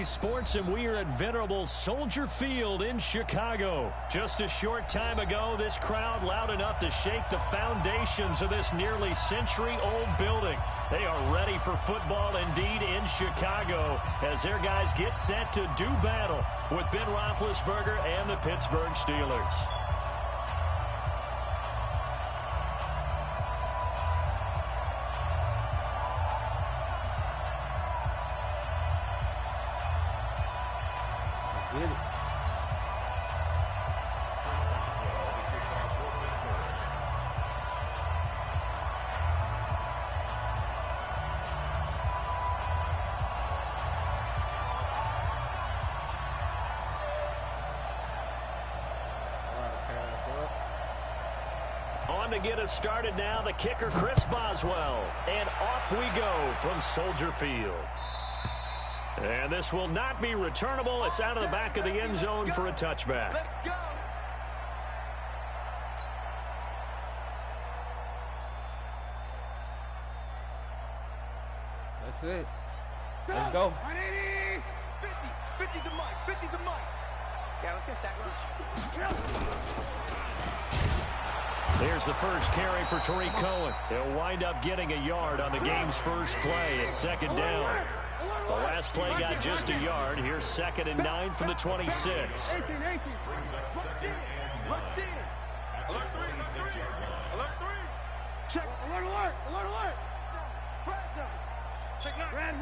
Sports, and we are at venerable Soldier Field in Chicago. Just a short time ago, this crowd loud enough to shake the foundations of this nearly century-old building. They are ready for football indeed in Chicago as their guys get set to do battle with Ben Roethlisberger and the Pittsburgh Steelers. On to get us started now, the kicker Chris Boswell. And off we go from Soldier Field. And this will not be returnable. It's out of the back of the end zone for a touchback. That's it. Let's go. 50 to Mike. 50 to Mike. Yeah, let's go sack lunch. There's the first carry for Tariq Cohen. He'll wind up getting a yard on the game's first play at second down. The last play got just a yard. Here's 2nd and 9 from the 26. 18. Rush in. Alert 3. Alert 3. Check. Alert. Check now. Red.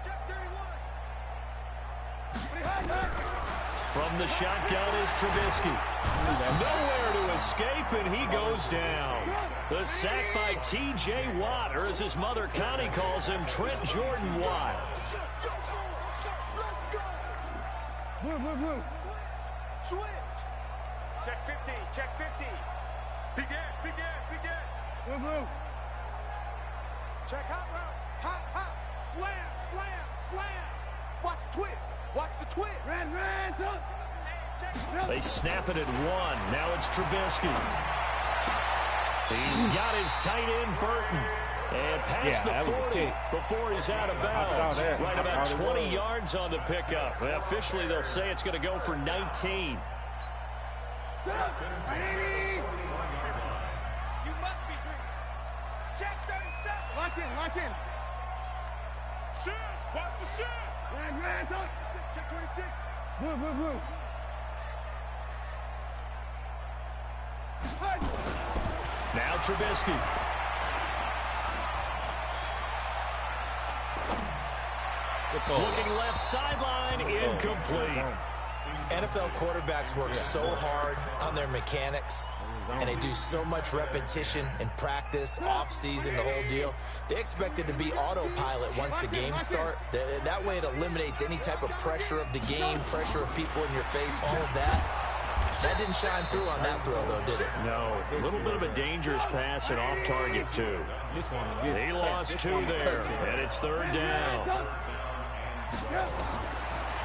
Check 31. From the shotgun is Trubisky. Nowhere to escape, and he goes down. The sack by T.J. Watt, or as his mother Connie calls him, Trent Jordan Watt. Move. Switch. Check 50. Begin. Move. Check hot route. Hot. Slam. Watch the twist. Red. They snap it at 1. Now it's Trubisky. He's got his tight end, Burton. And past the 40 before he's out of bounds. Right about 20 yards on the pickup. Well, officially, they'll say it's going to go for 19. You must be drinking. Check 37. Lock in. Shoot. Watch the shoot. Red. Check 26. Move. Now Trubisky. Looking left sideline, incomplete. NFL quarterbacks work so hard on their mechanics, and they do so much repetition in practice, off-season, the whole deal. They expect it to be autopilot once the games start. That way it eliminates any type of pressure of the game, pressure of people in your face, all of that. That didn't shine through on that throw, though, did it? No. A little bit of a dangerous pass and off target, too. He lost 2 there, and it's 3rd down.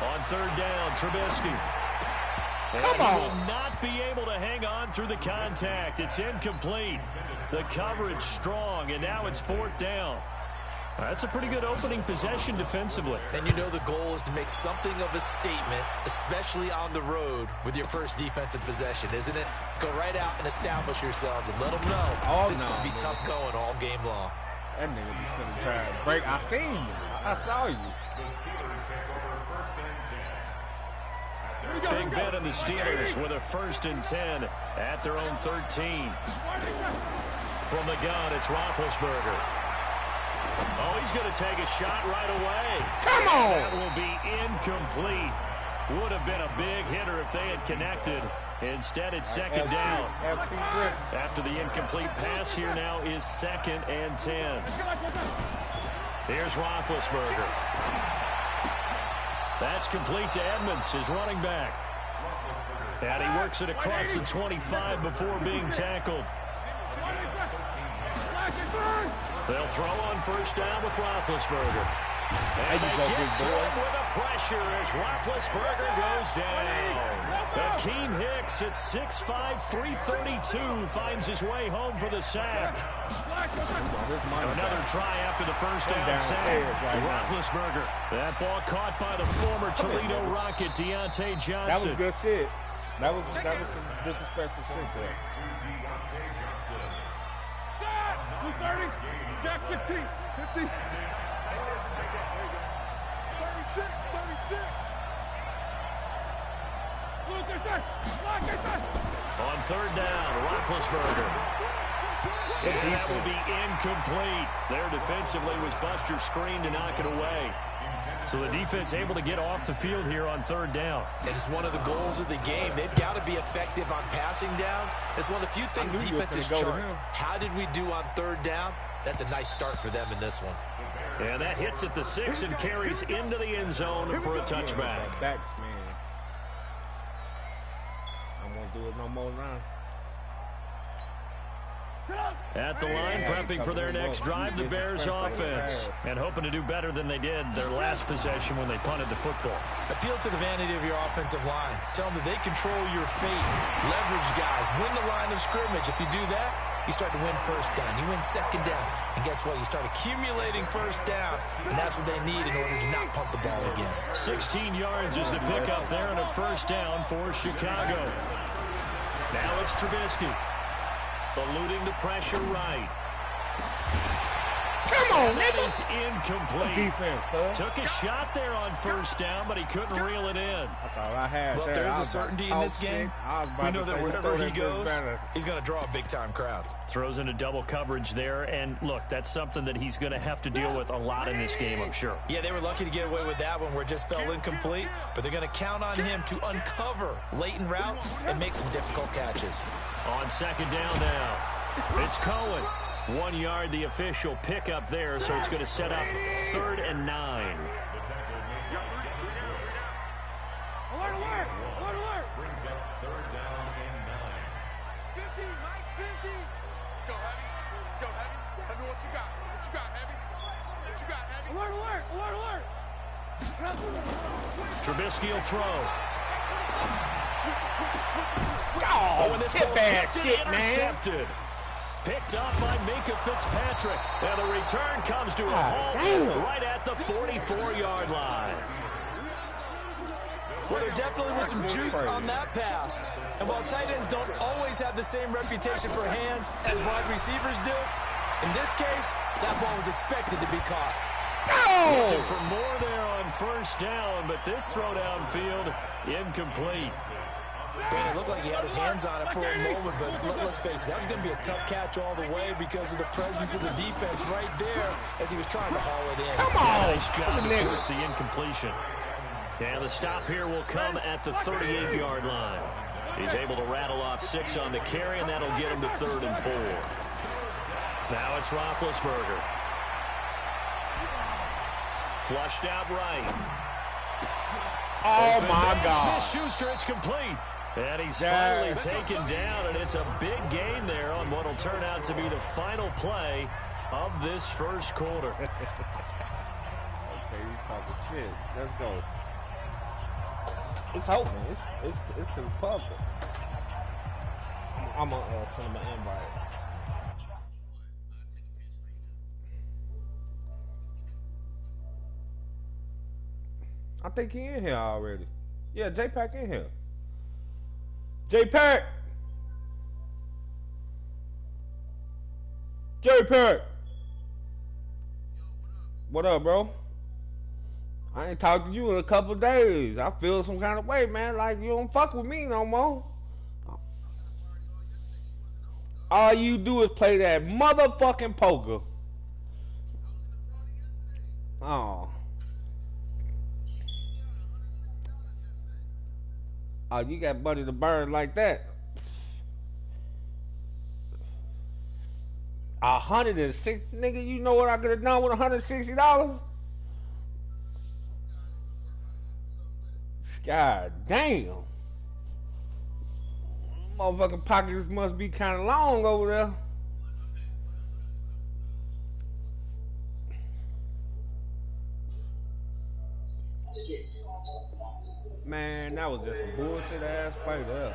On 3rd down, Trubisky. And he will not be able to hang on through the contact. It's incomplete. The coverage strong, and now it's 4th down. That's a pretty good opening possession defensively. And you know the goal is to make something of a statement, especially on the road with your first defensive possession, isn't it? Go right out and establish yourselves and let them know this is going to be tough going all game long. That nigga be finna try to break. I seen you. I saw you. Big bet on the Steelers with a 1st and 10 at their own 13. From the gun, it's Roethlisberger. Oh, he's going to take a shot right away. Come on! That will be incomplete. Would have been a big hitter if they had connected. Instead, it's 2nd down. After the incomplete pass, here now is 2nd and 10. Here's Roethlisberger. That's complete to Edmonds, his running back. And he works it across the 25 before being tackled. They'll throw on 1st down with Roethlisberger. And they get to him with a pressure as Roethlisberger goes down. Akeem Hicks at 6'5", 332 finds his way home for the sack. Another try after the first down sack. Roethlisberger. That ball caught by the former Toledo Rocket, Deontay Johnson. That was good shit. That was some disrespectful shit there. 230, Jack 15, 50. 36. On third down, Roethlisberger. And that will be incomplete. There defensively was Buster screen to knock it away. So the defense able to get off the field here on third down. It's one of the goals of the game. They've got to be effective on passing downs. It's one of the few things defenses chart. How did we do on third down? That's a nice start for them in this one. And that hits at the 6 and carries into the end zone for a touchback. Backs, man. I won't do it no more now. At the line, prepping for their next drive, the Bears offense. And hoping to do better than they did their last possession when they punted the football. Appeal to the vanity of your offensive line. Tell them that they control your fate. Leverage guys. Win the line of scrimmage. If you do that, you start to win first down. You win second down. And guess what? You start accumulating first downs. And that's what they need in order to not punt the ball again. 16 yards is the pickup there and a first down for Chicago. Now it's Trubisky. Eluding the pressure right. Come on, that nigga. Is incomplete. Defense, Took a shot there on first down, but he couldn't reel it in. I thought I had Look, there is a certainty in this game. We know that wherever he goes, he's going to draw a big-time crowd. Throws into double coverage there, and look, that's something that he's going to have to deal with a lot in this game, I'm sure. Yeah, they were lucky to get away with that one where it just fell incomplete, but they're going to count on him to uncover latent routes and make some difficult catches. On second down now, it's Cohen. 1 yard, the official pickup there, so it's going to set up 3rd and 9. Alert, alert, alert, alert. Brings up 3rd down and 9. 50, Mike, 50. Let's go, Heavy. Let's go, Heavy. Heavy, what you got? What you got, Heavy? What you got, Heavy? Alert, alert, alert, alert. Trubisky will throw. Oh, and this get ball's bad tipped shit, and man. intercepted. Picked up by Minka Fitzpatrick. And the return comes to a halt right at the 44-yard line. Well, there definitely was some juice on that pass. And while tight ends don't always have the same reputation for hands as wide receivers do, in this case, that ball was expected to be caught. Looking for more there on first down, but this throw downfield incomplete. It looked like he had his hands on it for a moment, but let's face it, that was going to be a tough catch all the way because of the presence of the defense right there as he was trying to haul it in. Come on. Nice job to force the incompletion. And the stop here will come at the 38-yard line. He's able to rattle off 6 on the carry, and that'll get him to 3rd and 4. Now it's Roethlisberger. Flushed out right. Oh, Open my man, God. Smith-Schuster, it's complete. And he's finally taken down, and it's a big gain there on what will turn out to be the final play of this first quarter. Okay, you talking shit. Let's go. It's hope, man. It's a puzzle. I'm gonna send him an invite. I think he in here already. Yeah, J-Pack in here. J-Pack! J-Pack! What up, bro? I ain't talked to you in a couple days. I feel some kind of way, man. Like you don't fuck with me no more. All you do is play that motherfucking poker. Oh. Oh, you got money to burn like that. 106, nigga. You know what I could have done with $160? God damn. Motherfucking pockets must be kind of long over there. Man, that was just some bullshit ass play there.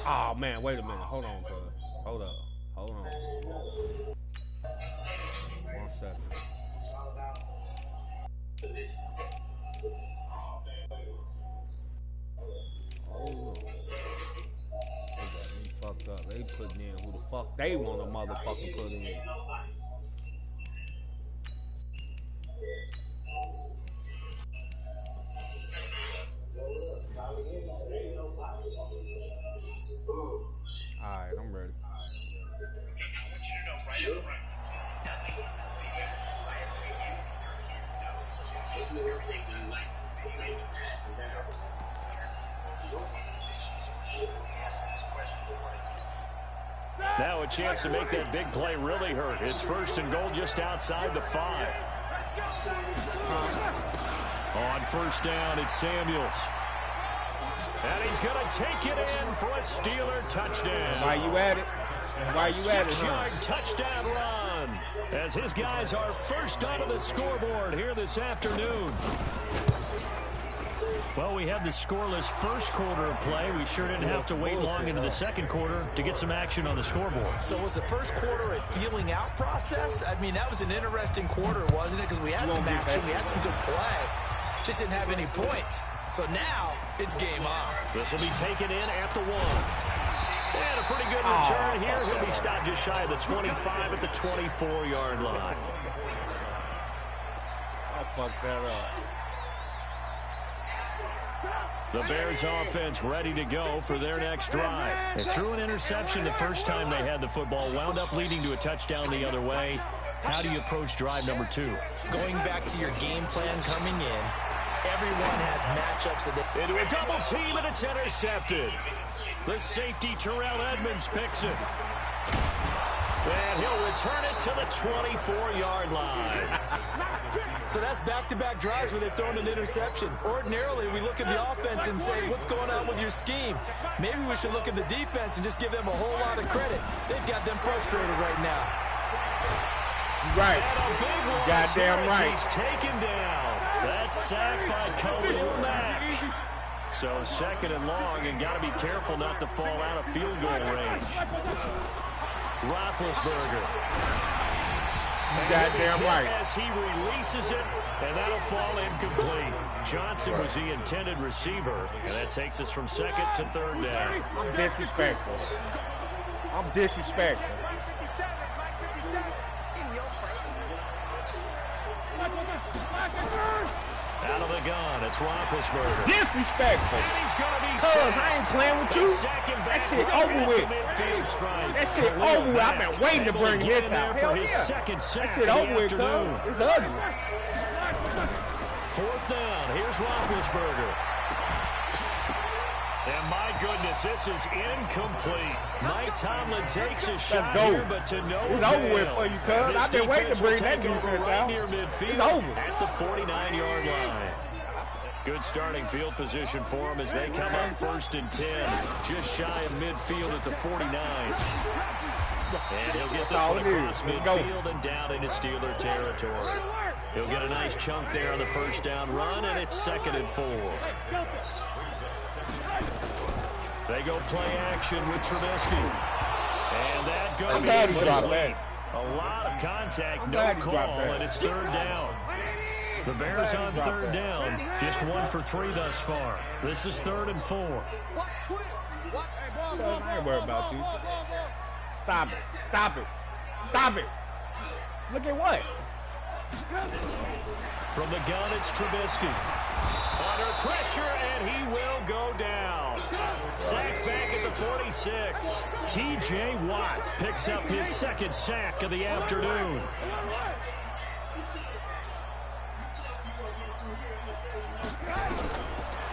Oh man, wait a minute. Hold on, cuz. Hold up. Hold on. 1 second. Hold on. They got me fucked up. They putting in who the fuck they want to motherfucker put in. Alright, I'm ready. Now a chance to make that big play really hurt. It's 1st and goal just outside the 5. On 1st down, it's Samuels. And he's going to take it in for a Steeler touchdown. Why you at it? Why you at it, huh? 6-yard touchdown run as his guys are first onto the scoreboard here this afternoon. Well, we had the scoreless first quarter of play. We sure didn't have to wait long into the second quarter to get some action on the scoreboard. So was the first quarter a feeling out process? I mean, that was an interesting quarter, wasn't it? Because we had some action, we had some good play, just didn't have any points. So now it's game on. This will be taken in at the 1. And a pretty good return here. He'll be stopped just shy of the 25 at the 24-yard line. I fucked that up. The Bears offense ready to go for their next drive. They threw an interception the first time they had the football, wound up leading to a touchdown the other way. How do you approach drive number 2? Going back to your game plan coming in, everyone has matchups that they... Into a double team, and it's intercepted. The safety, Terrell Edmonds, picks it. And he'll return it to the 24-yard line. So that's back-to-back drives where they've thrown an interception. Ordinarily, we look at the offense and say, what's going on with your scheme? Maybe we should look at the defense and just give them a whole lot of credit. They've got them frustrated right now. Right. Goddamn right. He's taken down. That's sacked by Khalil Mack. So 2nd and long, and got to be careful not to fall out of field goal range. Roethlisberger. Goddamn right. As he releases it, and that'll fall incomplete. Johnson was the intended receiver, and that takes us from 2nd to 3rd down. I'm disrespectful. I'm disrespectful. Out of the gun, it's Roethlisberger. Disrespectful. And he's going to be Cuz, I ain't playing with you. That shit over with. That shit over with. I've been waiting to bring this out. Hell yeah. Second sack that shit over with, cuz. It's ugly. 4th down. Here's Roethlisberger. And my goodness, this is incomplete. Mike Tomlin takes a shot here, but to no avail. It's over with for you, cuz. I've been waiting to bring that defense right out. near midfield. It's over. At the 49-yard line. Good starting field position for him as they come up 1st and 10. Just shy of midfield at the 49. And he'll get this one across midfield and down into Steeler territory. He'll get a nice chunk there on the 1st down run, and it's 2nd and 4. They go play action with Trubisky. And that goes in. A lot of contact, no call, and it's 3rd down. The Bears on 3rd down, just 1 for 3 thus far. This is 3rd and 4. I ain't worried about you. Stop it. Stop it. Stop it. Look at what? From the gun, it's Trubisky. Under pressure, and he will go down. Sacked back at the 46. T.J. Watt picks up his 2nd sack of the afternoon.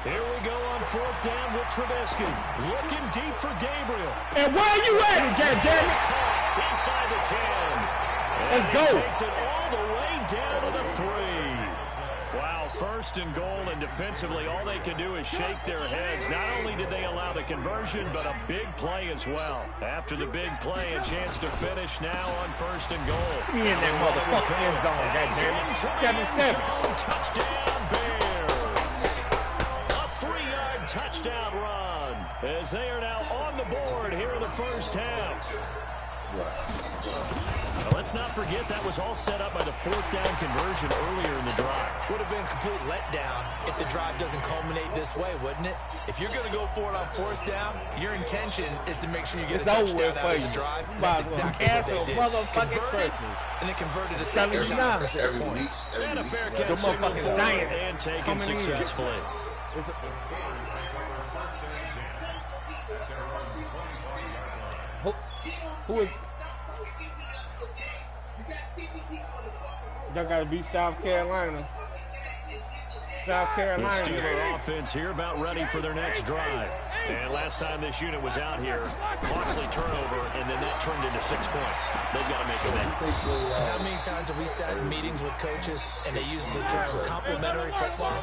Here we go on 4th down with Trubisky. Looking deep for Gabriel. And where are you at, goddammit? Inside the 10. Let's go. He takes it all the way down to the 3. Wow, first and goal, and defensively, all they can do is shake their heads. Not only did they allow the conversion, but a big play as well. After the big play, a chance to finish now on first and goal. Give me in that motherfucking end zone, goddammit. 7-7. Touchdown, Bears. A 3-yard touchdown run as they are now on the board here in the first half. Well, let's not forget that was all set up by the fourth down conversion earlier in the drive. Would have been a complete letdown if the drive doesn't culminate this way, wouldn't it? If you're going to go for it on fourth down, your intention is to make sure you get a touchdown out of the drive. That's exactly what they did. Converted, and it converted a second time for 6 points. And a fair catch signal forward and taken successfully. Who is? Y'all gotta beat South Carolina. South Carolina. The Steeler offense here about ready for their next drive. And last time this unit was out here, costly turnover, and then that turned into 6 points. They've got to make amends. How many times have we sat in meetings with coaches and they use the term complementary football?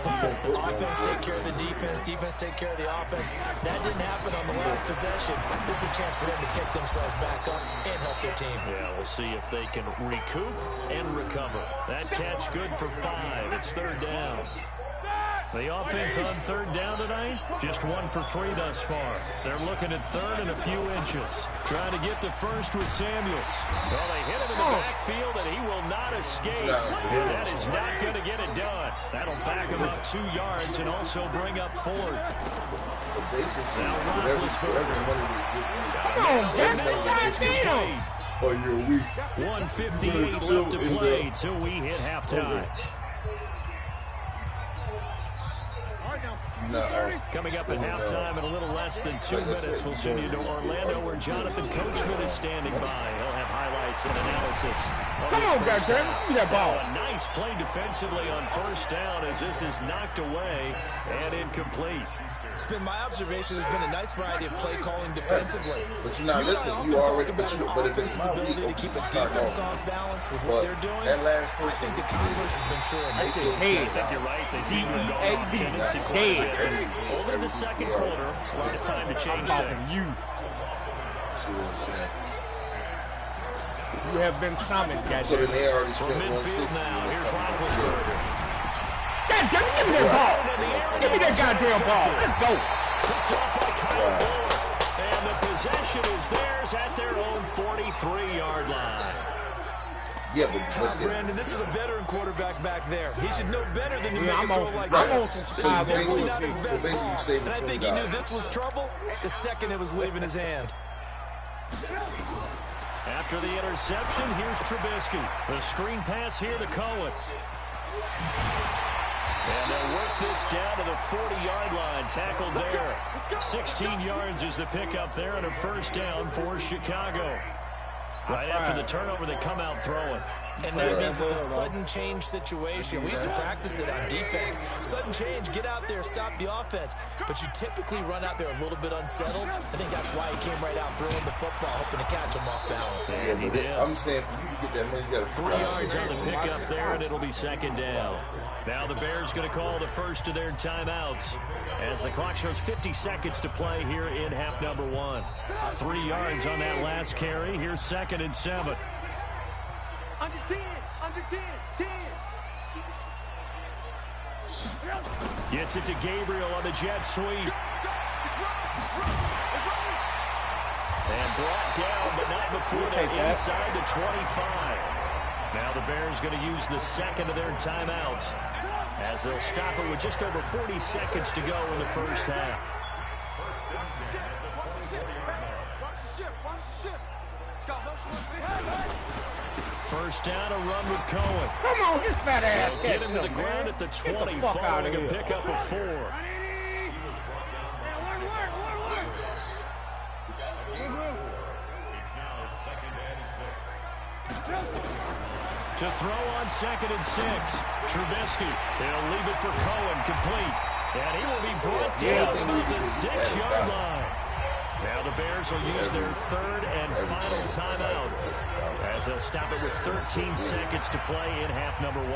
Offense take care of the defense, defense take care of the offense. That didn't happen on the last possession. This is a chance for them to pick themselves back up and help their team. Yeah, we'll see if they can recoup and recover. That catch good for 5. It's third down. The offense on third down tonight, just 1 for 3 thus far. They're looking at third and a few inches. Trying to get to first with Samuels. Well, they hit him in the backfield, and he will not escape. And that is not going to get it done. That'll back him up 2 yards and also bring up fourth. Now Roethlisberger. Oh, you're weak. 1:58 left to play till we hit halftime. No. Coming up at halftime in a little less than 2 minutes, we'll send you to Orlando where Jonathan Coachman is standing by. He'll have highlights and analysis. Come on, goddammit. Give me that ball. A nice play defensively on first down as this is knocked away and incomplete. It's been my observation. There's been a nice variety of play calling defensively. But you're not listening. You You already already, talk about an offense's ability to keep a defense off balance with what they're doing. That last I think the converse has been true in this game. I think you're right. They seem to go on tendency quite a bit. Over in the second quarter, a lot of time to change things. You have been summoned, So then goddammit. they already From spent midfield 160. now, here's Roethlisberger. Goddammit, give me that ball. Give me that goddamn ball. Let's go. Picked up by Kyle Fuller. And the possession is theirs at their own 43-yard line. Yeah, but Brandon, this is a veteran quarterback back there. He should know better than to make I'm a throw on- like I'm this. on- This is definitely not his Basically, best you ball. saved And I think he knew this was trouble the second it was leaving his hand. After the interception, here's Trubisky. The screen pass here to Cohen. And they'll work this down to the 40-yard line. Tackled there. 16 yards is the pickup there and a first down for Chicago. Right after the turnover, they come out throwing. And that means it's a sudden change situation. We used to practice it on defense. Sudden change, get out there, stop the offense. But you typically run out there a little bit unsettled. I think that's why he came right out throwing the football, hoping to catch him off balance. Yeah, but I'm saying for you to get that money, you got to 3 yards on the pickup there, and it'll be second down. Now the Bears going to call the first of their timeouts as the clock shows 50 seconds to play here in half number 1. 3 yards on that last carry. Here's 2nd and 7. Under 10, under 10, 10. Gets it to Gabriel on the jet sweep. And brought down, but not before they're inside the 25. Now the Bears going to use the second of their timeouts as they'll stop it with just over 40 seconds to go in the first half. First down, a run with Cohen. Come on, this fat ass. They'll get him to the ground at the 20 following a pickup of 4. To throw on 2nd and 6. Trubisky. They'll leave it for Cohen, complete. And he will be brought down about the 6-yard line. Now the Bears will use their third and final timeout as they'll stop it with 13 seconds to play in half number 1.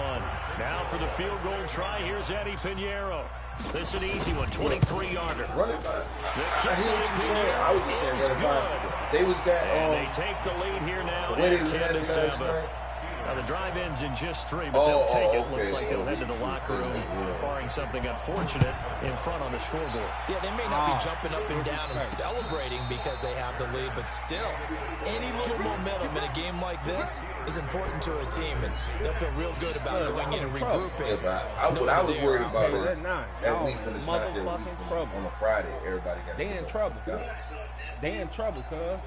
Now for the field goal try, here's Eddie Pinheiro. This is an easy one, 23-yarder. Run it back. I was just saying, run it back. They was that. And they take the lead here now at 10-7. Now the drive ends in just 3, but they'll take it. Looks like they'll head to the locker room, barring something unfortunate in front on the scoreboard. Yeah, they may not be jumping up and down and celebrating because they have the lead, but still, any little momentum in a game like this is important to a team, and they'll feel real good about going in and regrouping. Yeah, what I was worried about is that week when it's not their week on a Friday, everybody got they in trouble. They in trouble, cuz.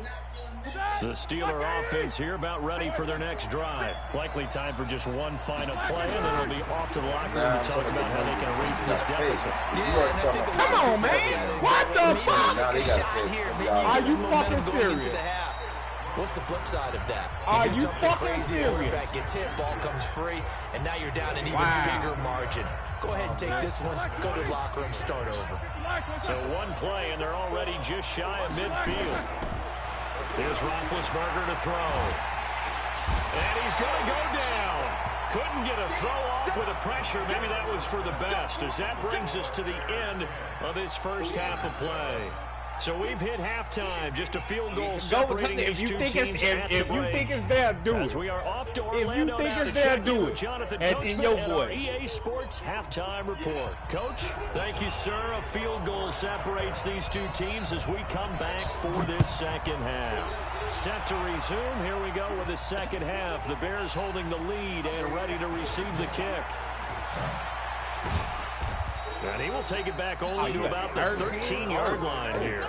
The Steeler offense here about ready for their next drive. Likely time for just one final play, and then they'll be off to the locker room to talk about how they can erase this deficit. Come on, man. What the fuck? Are you fucking serious? What's the flip side of that? Are you do you something fucking crazy, serious? quarterback gets hit, ball comes free, and now you're down an even bigger margin. Go ahead and take this one, go to the locker room, start over. So one play, and they're already just shy of midfield. Here's Roethlisberger to throw. And he's going to go down. Couldn't get a throw off with the pressure. Maybe that was for the best, as that brings us to the end of this first half of play. So we've hit halftime. Just a field goal separating these two teams at the break. If you think it's there, do it. As we are off to Orlando now to check in with Jonathan Coachman and our EA Sports halftime report. Coach, thank you, sir. A field goal separates these two teams as we come back for this second half. Set to resume. Here we go with the second half. The Bears holding the lead and ready to receive the kick. And he will take it back only to about the 13-yard line here.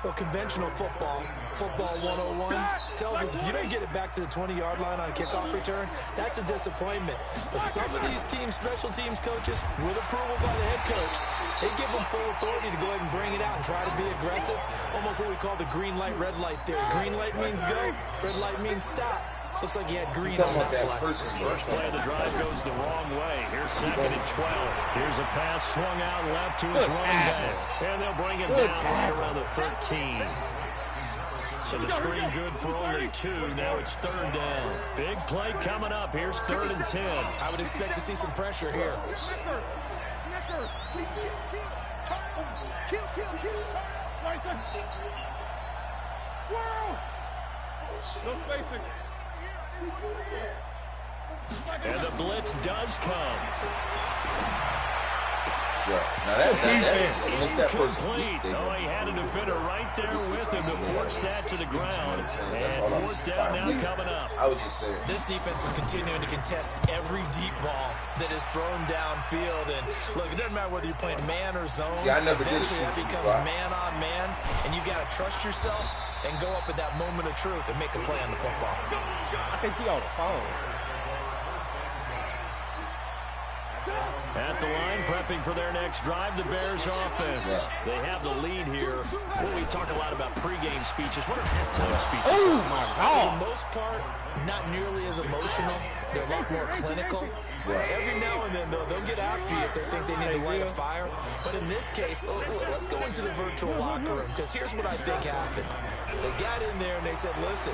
Well, conventional football 101, tells us if you don't get it back to the 20-yard line on a kickoff return, that's a disappointment. But some of these teams, special teams coaches, with approval by the head coach, they give them full authority to go ahead and bring it out and try to be aggressive. Almost what we call the green light, red light theory. Green light means go, red light means stop. Looks like he had green on that play. First play of the drive goes the wrong way. Here's 2nd and 12. Here's a pass swung out left to his running back. And they'll bring it down right around the 13. So the screen good for only 2. Now it's 3rd down. Big play coming up. Here's 3rd and 10. I would expect to see some pressure here. No spacing. And the blitz does come. Yeah. Now that is incomplete. Oh, he had a defender right there with him to force that to the ground. And 4th down now coming up. I was just saying. This defense is continuing to contest every deep ball that is thrown downfield. And look, it doesn't matter whether you're playing man or zone. See, I never did Eventually, that becomes man on man, and you got to trust yourself and go up at that moment of truth and make a play on the football. I think he on the phone. At the line, prepping for their next drive, the Bears offense. They have the lead here. Well, we talk a lot about pregame speeches. What are halftime speeches? Oh, my God. For the most part, not nearly as emotional. They're a lot more clinical. Every now and then, they'll get after you if they think they need to light a fire. But in this case, let's go into the virtual locker room, because here's what I think happened. They got in there and they said, listen,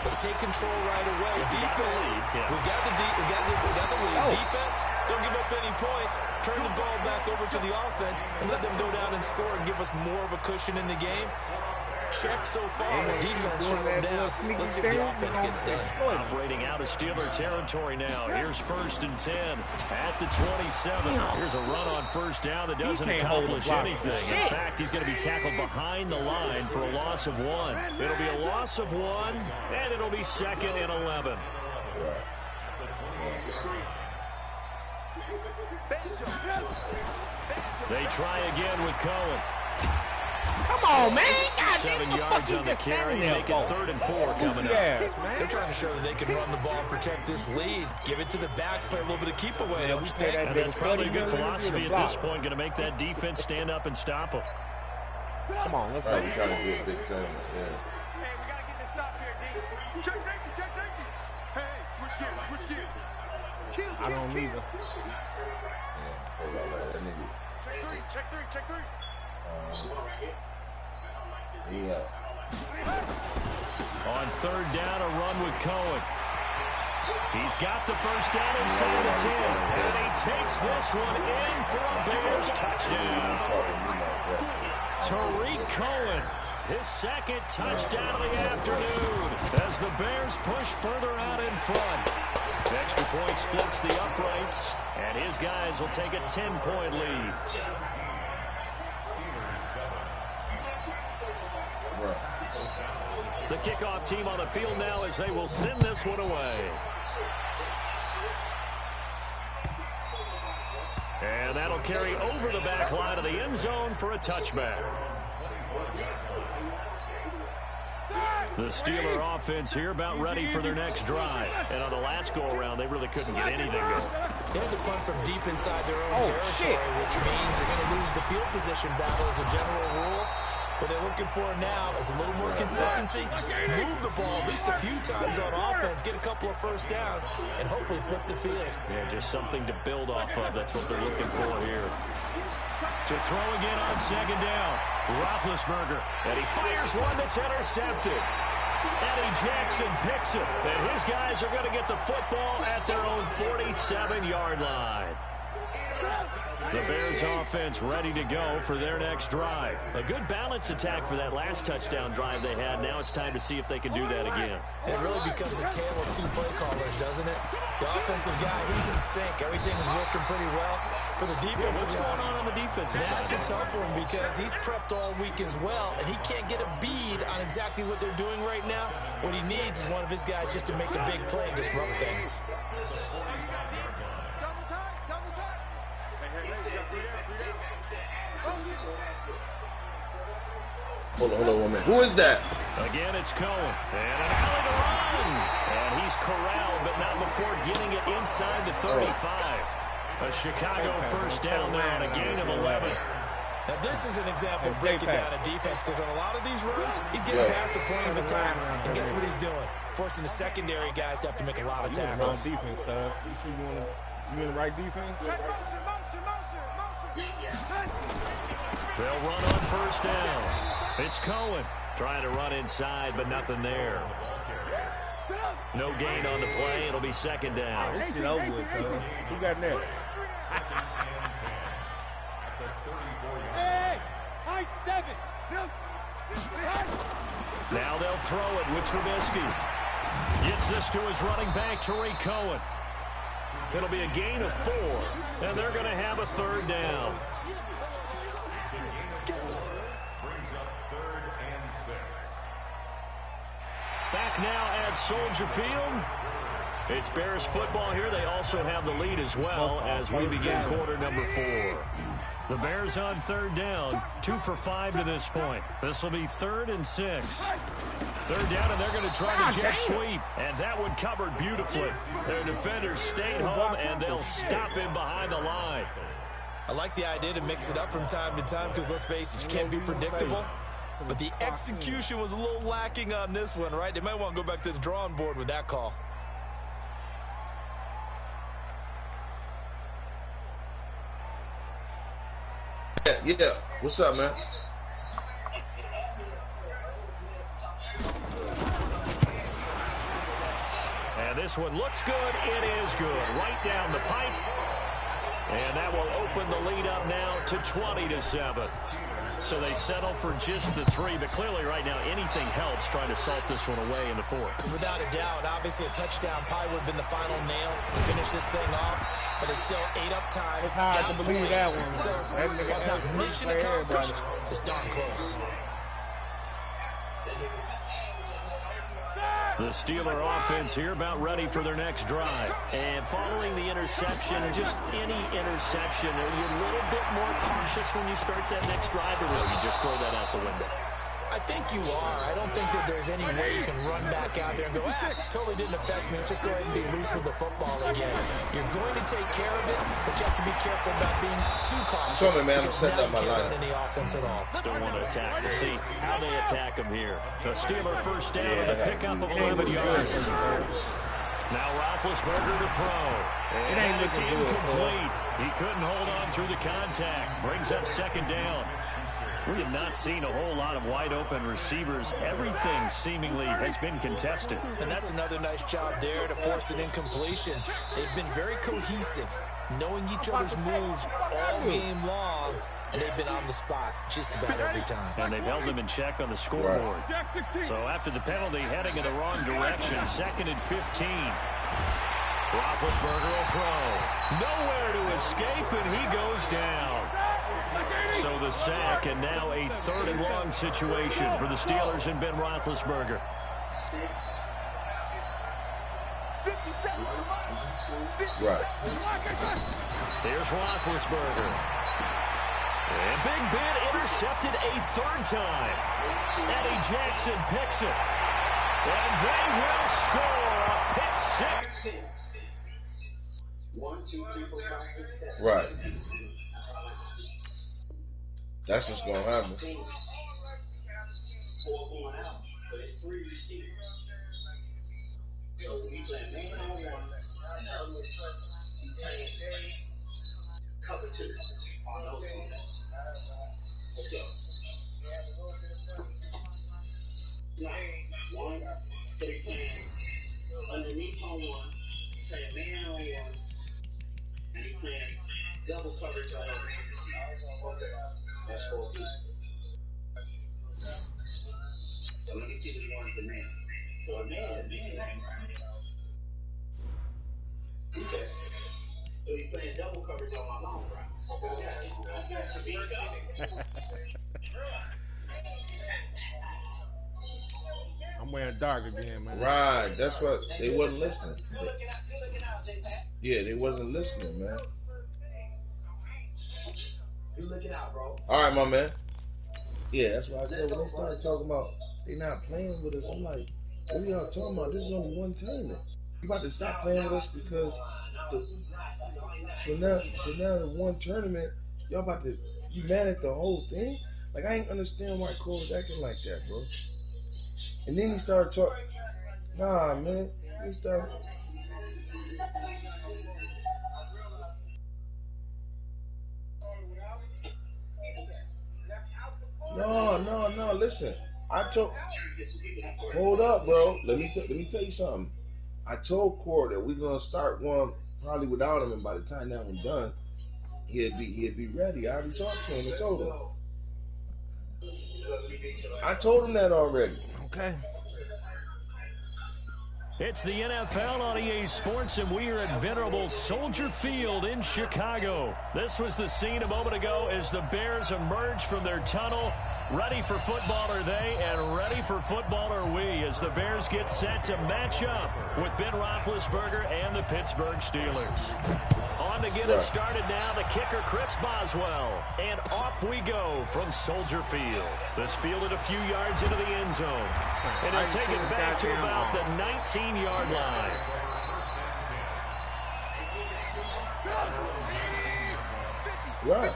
let's take control right away. Defense, we got the lead. Defense, don't give up any points. Turn the ball back over to the offense and let them go down and score and give us more of a cushion in the game. Check so far. Defense shut them down. Let's see if the offense gets done. Operating out of Steeler territory now. Here's 1st and 10 at the 27. Here's a run on 1st down that doesn't accomplish anything. In fact, he's going to be tackled behind the line for a loss of 1. It'll be a loss of 1, and it'll be 2nd and 11. They try again with Cohen. Come on, man. 7 yards on the carry. Make it 3rd and 4 coming up. They're trying to show that they can run the ball and protect this lead. Give it to the backs, play a little bit of keep away, don't you think? And that's probably a good philosophy at this point. Going to make that defense stand up and stop them. Come on, let's go. We got to do a big time. Hey, we got to get this stop here, D. Check safety, check safety. Hey, switch gears. I don't either. Check 3, check 3, check 3. Yeah. On third down, a run with Cohen. He's got the first down inside the 10. And he takes this one in for a Bears touchdown. Tariq Cohen, his second touchdown of the afternoon as the Bears push further out in front. Extra point splits the uprights, and his guys will take a 10-point lead. The kickoff team on the field now as they will send this one away. And that'll carry over the back line of the end zone for a touchback. The Steeler offense here about ready for their next drive. And on the last go-around, they really couldn't get anything going. They had to punt from deep inside their own territory, which means they're going to lose the field position battle as a general rule. What they're looking for now is a little more consistency, move the ball at least a few times on offense, get a couple of first downs, and hopefully flip the field. Yeah, just something to build off of. That's what they're looking for here. To throw again on second down, Roethlisberger, and he fires one that's intercepted. Eddie Jackson picks it, and his guys are going to get the football at their own 47-yard line. The Bears offense ready to go for their next drive. A good balance attack for that last touchdown drive they had. Now it's time to see if they can do that again. It really becomes a tale of two play callers, doesn't it? The offensive guy, he's in sync. Everything is working pretty well. For the defensive What's going on the defensive side? That's a tough one because he's prepped all week as well, and he can't get a bead on exactly what they're doing right now. What he needs is one of his guys just to make a big play and disrupt things. Hold on 1 minute. Who is that? Again, it's Cohen. And an alley to run. And he's corralled, but not before getting it inside the 35. A Chicago first down there on a gain of 11. Now, this is an example of breaking down a defense because on a lot of these runs, he's getting past the point of attack. And guess what he's doing? Forcing the secondary guys to have to make a lot of tackles. You in the right defense? They'll run on first down. It's Cohen trying to run inside, but nothing there. No gain on the play. It'll be second down. This shit over with, Cohen. Who got next? Now they'll throw it with Trubisky. Gets this to his running back, Tariq Cohen. It'll be a gain of 4, and they're going to have a third down. Back now at Soldier Field. It's Bears football here. They also have the lead as well as we begin quarter number 4. The Bears on third down, 2 for 5 to this point. This will be 3rd and 6. Third down, and they're going to try the jet sweep. And that one covered beautifully. Their defenders stayed home, and they'll stop him behind the line. I like the idea to mix it up from time to time because, let's face it, you can't be predictable. But the execution was a little lacking on this one, right? They might want to go back to the drawing board with that call. Yeah. What's up, man? And this one looks good. It is good. Right down the pipe. And that will open the lead up now to 20-7. So they settle for just the 3, but clearly right now anything helps trying to salt this one away in the 4th. Without a doubt, obviously a touchdown probably would have been the final nail to finish this thing off, but it's still 8 up time. It's hard to believe that one. So while it's not mission accomplished, it's darn close. The Steeler offense here about ready for their next drive. And following the interception, or just any interception, are you a little bit more cautious when you start that next drive, or will you just throw that out the window? I think you are. I don't think that there's any way you can run back out there and go, totally didn't affect me. Let's just go ahead and be loose with the football again. You're going to take care of it, but you have to be careful about being too cautious. Show me, man. I'm setting up my line. Any offense at all. Still want to attack. We'll see how they attack him here. The Steeler first down and a pickup of 11 yards. Now Roethlisberger to throw. And it's incomplete. He couldn't hold on through the contact. Brings up second down. We have not seen a whole lot of wide-open receivers. Everything seemingly has been contested. And that's another nice job there to force an incompletion. They've been very cohesive, knowing each other's moves all game long, and they've been on the spot just about every time. And they've held them in check on the scoreboard. So after the penalty, heading in the wrong direction, 2nd and 15. Roethlisberger will throw. Nowhere to escape, and he goes down. So the sack, and now a 3rd and long situation for the Steelers and Ben Roethlisberger. Right. Here's Roethlisberger. And Big Ben intercepted a 3rd time. Eddie Jackson picks it. And they will score a pick 6. 1, 2, 3, 4, 5, 6, 7. Right. That's what's going to happen. 4 going out, but it's 3 receivers. So we play man-on-one, and the other we play cover 2 on those teams. Let's go. Now, 1, so we play underneath on 1, say man-on-1, and he playing double coverage on every receiver. That's 4 pieces. So let me see the one with the man. So a man is man. Okay. So he's playing double coverage on my long routes. I'm wearing dark again, man. Right. That's what they wasn't listening. Yeah, they wasn't listening, man. You looking out, bro. All right, my man. Yeah, that's why I said when they started talking about they not playing with us, I'm like, what are y'all talking about? This is only one tournament. You about to stop playing with us because for now the one tournament, y'all about to you mad at the whole thing? Like I ain't understand why Cole was acting like that, bro. And then he started talking. Nah, man. He started. No. Listen, I told. Hold up, bro. Let me tell you something. I told Core that we're gonna start one probably without him, and by the time that one's done, he'd be ready. I already talked to him and told him. I told him that already. Okay. It's the NFL on EA Sports, and we are at venerable Soldier Field in Chicago. This was the scene a moment ago as the Bears emerged from their tunnel. Ready for football are they, and ready for football are we, as the Bears get set to match up with Ben Roethlisberger and the Pittsburgh Steelers. On to get it started now, the kicker Chris Boswell. And off we go from Soldier Field. This fielded a few yards into the end zone. And he'll take it back to about the 19-yard line. Right.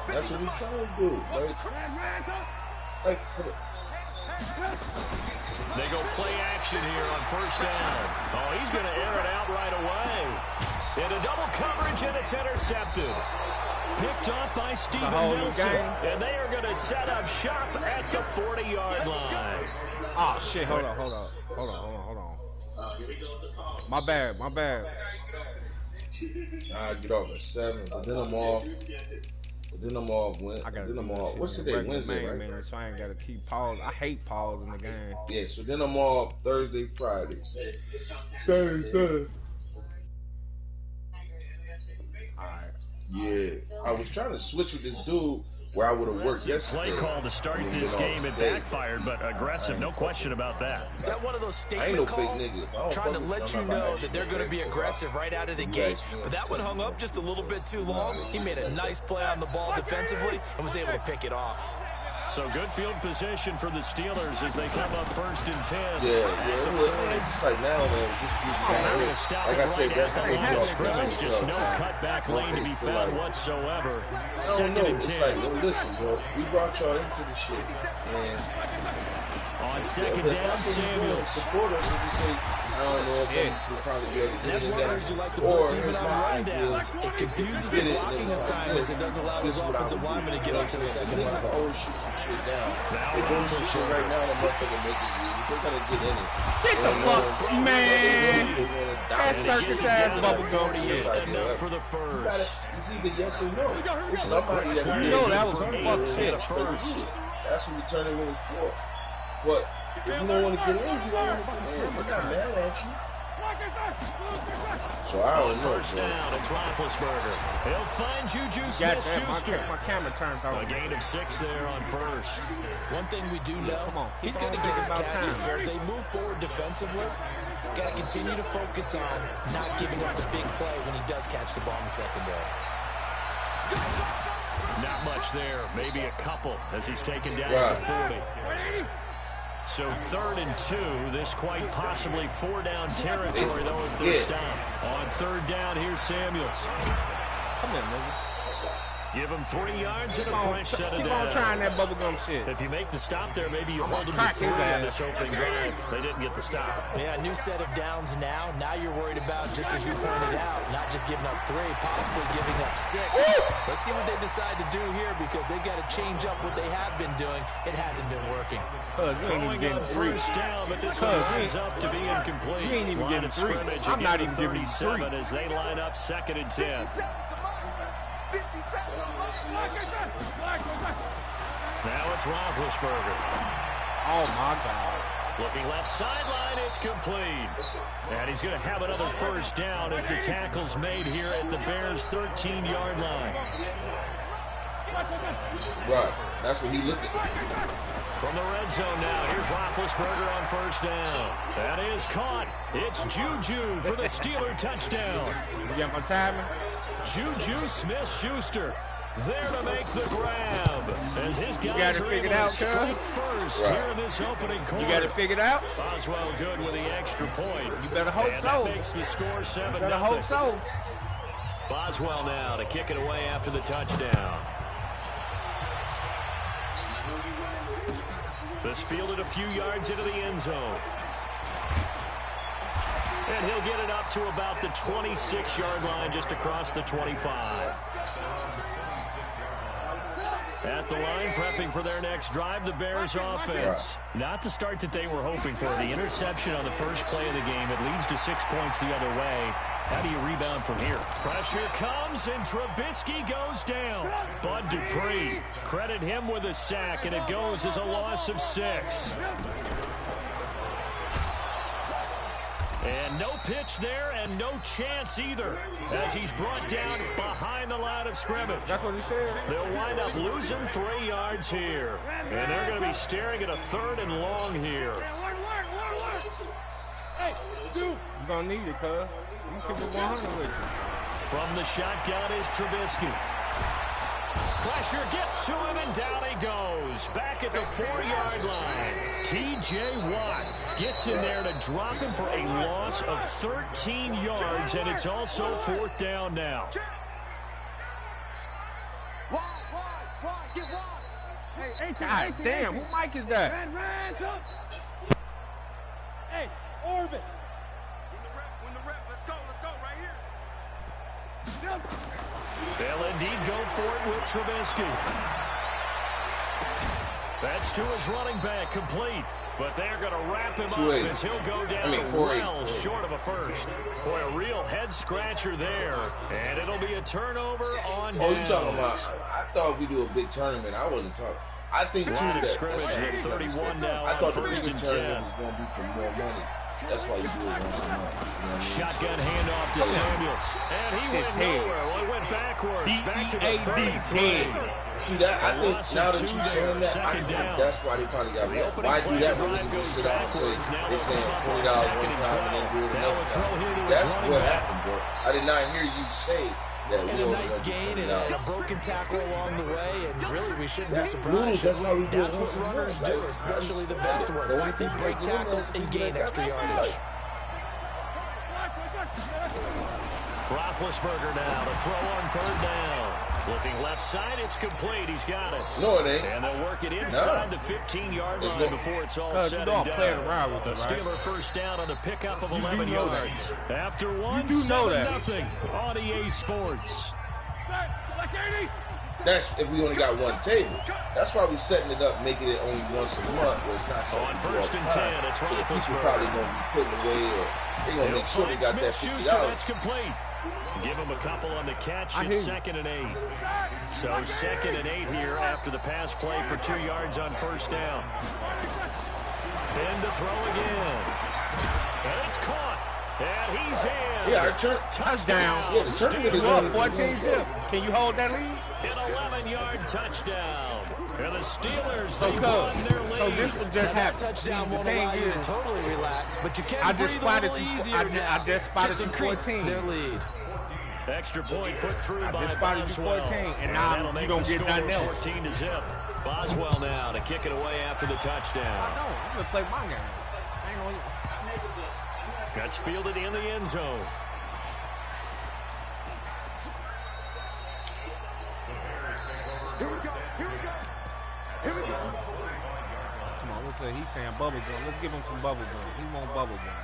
That's what we trying to do. They go play action here on first down. Oh, he's going to air it out right away. Into double coverage, and it's intercepted. Picked off by Steven Nelson. And they are going to set up shop at the 40-yard line. Oh, shit. Hold on. My bad. I get off at 7, but then I'm off. What's today? Wednesday, right? Man, so I ain't got to keep pausing. I hate pausing the game. Yeah, so then I'm off Thursday, Friday. Saturday. Alright. Yeah, I was trying to switch with this dude where I would have worked yesterday. Play call to start this game. It backfired, but aggressive, no question about that. Is that one of those statement calls? Trying to let you know that they're going to be aggressive right out of the gate. But that one hung up just a little bit too long. He made a nice play on the ball defensively and was able to pick it off. So good field position for the Steelers as they come up 1st and 10. Yeah. It's like now, man. Like I said, that's the line of scrimmage. Just no cutback lane to be found whatsoever. I 2nd and 10. It's like, yo, listen, bro. We brought y'all into the shit. And on 2nd down, Samuels. Support us and just say, don't know if he'll probably be able to That's get runners who like to blitz even on rundowns. It confuses the blocking assignments. It doesn't allow his offensive lineman to get up to the second level. Oh, shoot shit down. They're doing some shit right now. The motherfucker makes it. They're gonna get in it. Get the fuck, man. That circus ass bubblegum shit. Enough for the first. It's either yes or no. It's somebody that You know that was some fuck shit. First. That's what returning when it's for. But if you don't want to get in, you don't want to get in. We're not mad at you. So I don't know. First down, it's Roethlisberger. He'll find Juju Smith-Schuster. My camera turned on. A gain of 6 there on first. One thing we do know, he's going to get his catches. So as they move forward defensively, got to continue to focus on not giving up the big play when he does catch the ball in the secondary. Not much there, maybe a couple as he's taken down at the 40. So 3rd and 2, this quite possibly 4-down territory though if they're stopped. On 3rd down, here's Samuels. Come in, nigga. Give him 3 yards and a fresh set of Keep on downs. trying that bubblegum shit. If you make the stop there, maybe you hold him to crack 3 his on ass. this opening drive. They didn't get the stop. Yeah, a new set of downs now. Now you're worried about, just as you pointed out, not just giving up 3, possibly giving up 6. Let's see what they decide to do here because they've got to change up what they have been doing. It hasn't been working. Throwing on first down, but this one lines up to be incomplete. You ain't even Line getting of 3. scrimmage I'm not again even to giving you 37 3. as they line up 2nd and 10. Now it's Roethlisberger. Oh my God. Looking left sideline, it's complete. And he's going to have another first down as the tackle's made here at the Bears' 13-yard line. Right. That's what he looked at. From the red zone now, here's Roethlisberger on first down. That is caught. It's Juju for the Steeler touchdown. You got my timing? Juju Smith-Schuster there to make the grab. As his guys are able to strike first here in this opening quarter. You got it figured out? Boswell good with the extra point. You better hope and so. That makes the score 7-0. Better hope so. Boswell now to kick it away after the touchdown. This fielded a few yards into the end zone. And he'll get it up to about the 26-yard line, just across the 25. At the line, prepping for their next drive, the Bears offense. Not the start that they were hoping for. The interception on the first play of the game. It leads to 6 points the other way. How do you rebound from here? Pressure comes, and Trubisky goes down. Bud Dupree, credit him with a sack, and it goes as a loss of 6. And no pitch there, and no chance either, as he's brought down behind the line of scrimmage. That's what he said. They'll wind up losing 3 yards here. And they're going to be staring at a 3rd and long here. You're going to need it, cuz. I'm keeping 100 with you. From the shotgun is Trubisky. Pressure gets to him, and down he goes. Back at the 4-yard line. T.J. Watt gets in there to drop him for a loss of 13 yards, and it's also 4th down now. God damn, who mic is that? Hey, Orbit. When the rep, let's go right here. They'll indeed go for it with Trubisky. That's to his running back, complete. But they're going to wrap him up as he'll go down well short of a first. Boy, a real head-scratcher there. And it'll be a turnover on downs. Oh, you talking about, I thought we do a big tournament. I wasn't talking. I think, too, Line of that scrimmage at 31 now I on thought the 1st bigger and 10. tournament was going to be for more money. That's why you do it once a month. You know what I mean? Shotgun handoff to Samuels. And he went nowhere. Well, he went backwards. Back to the 33. See that? I think now that you're saying that, I think that's why they probably got mad. Why do that when you just sit down and say they're saying $20 one time and then do it another time? That's what happened, bro. I did not hear you say that. And a nice gain and a broken tackle along the way, and really we shouldn't be surprised. That's why we do That's what runners do, especially the best ones. They break tackles and gain extra yardage. Roethlisberger now to throw on 3rd down. Looking left side, it's complete. He's got it. No, it ain't. And they'll work it inside the 15-yard line before it's all said and done. The Steeler first down on the pickup of 11 yards. After one, 7-0 on EA Sports. That's if we only got one table. That's why we're setting it up, making it only once a month, where it's not something on first and 10. It's so Roethlisberger. Probably going to be putting away, or they're going to make sure they got that $50. That's complete. Give him a couple on the catch. It's 2nd and 8. So 2nd and 8 here after the pass play for 2 yards on first down. Then to throw again. And it's caught. And he's in. Yeah, touchdown. Yeah, the tournament is up 14-0. Can you hold that lead? An 11-yard touchdown. And the Steelers, they so won their lead. So this will just happen. That touchdown won't allow you to totally relax, but you can breathe a little easier now. I just spotted just increase 14. their lead. Extra point put through by Boswell. 14, and now you don't get nothing else. 14-0. Boswell now to kick it away after the touchdown. I'm going to play my game. I ain't gonna... That's fielded in the end zone. Come on, let's say he's saying bubble gum. Let's give him some bubble gum. He wants bubble gum.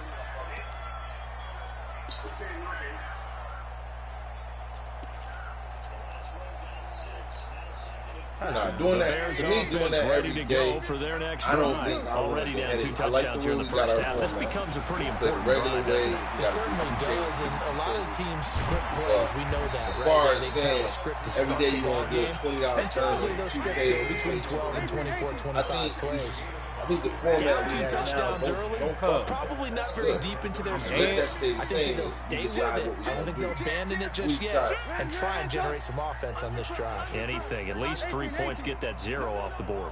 Nah, doing that, to me, doing that every day, for their next I don't think I already down 2 touchdowns here in the first half. This becomes a pretty important regular drive, way. doesn't it? It certainly does, and a lot of teams script plays. We know that, as far right? as They saying got a script to start every day the you ball want to do a game. $20 And typically turn, those scripts go between 12 and 24, 25 plays. I think the format Down we 2 have touchdowns now, early, probably not very deep into their script. I think that they'll stay with it. I don't think they'll abandon it just yet and try and generate some offense on this drive. Anything, at least 3 points, get that 0 off the board.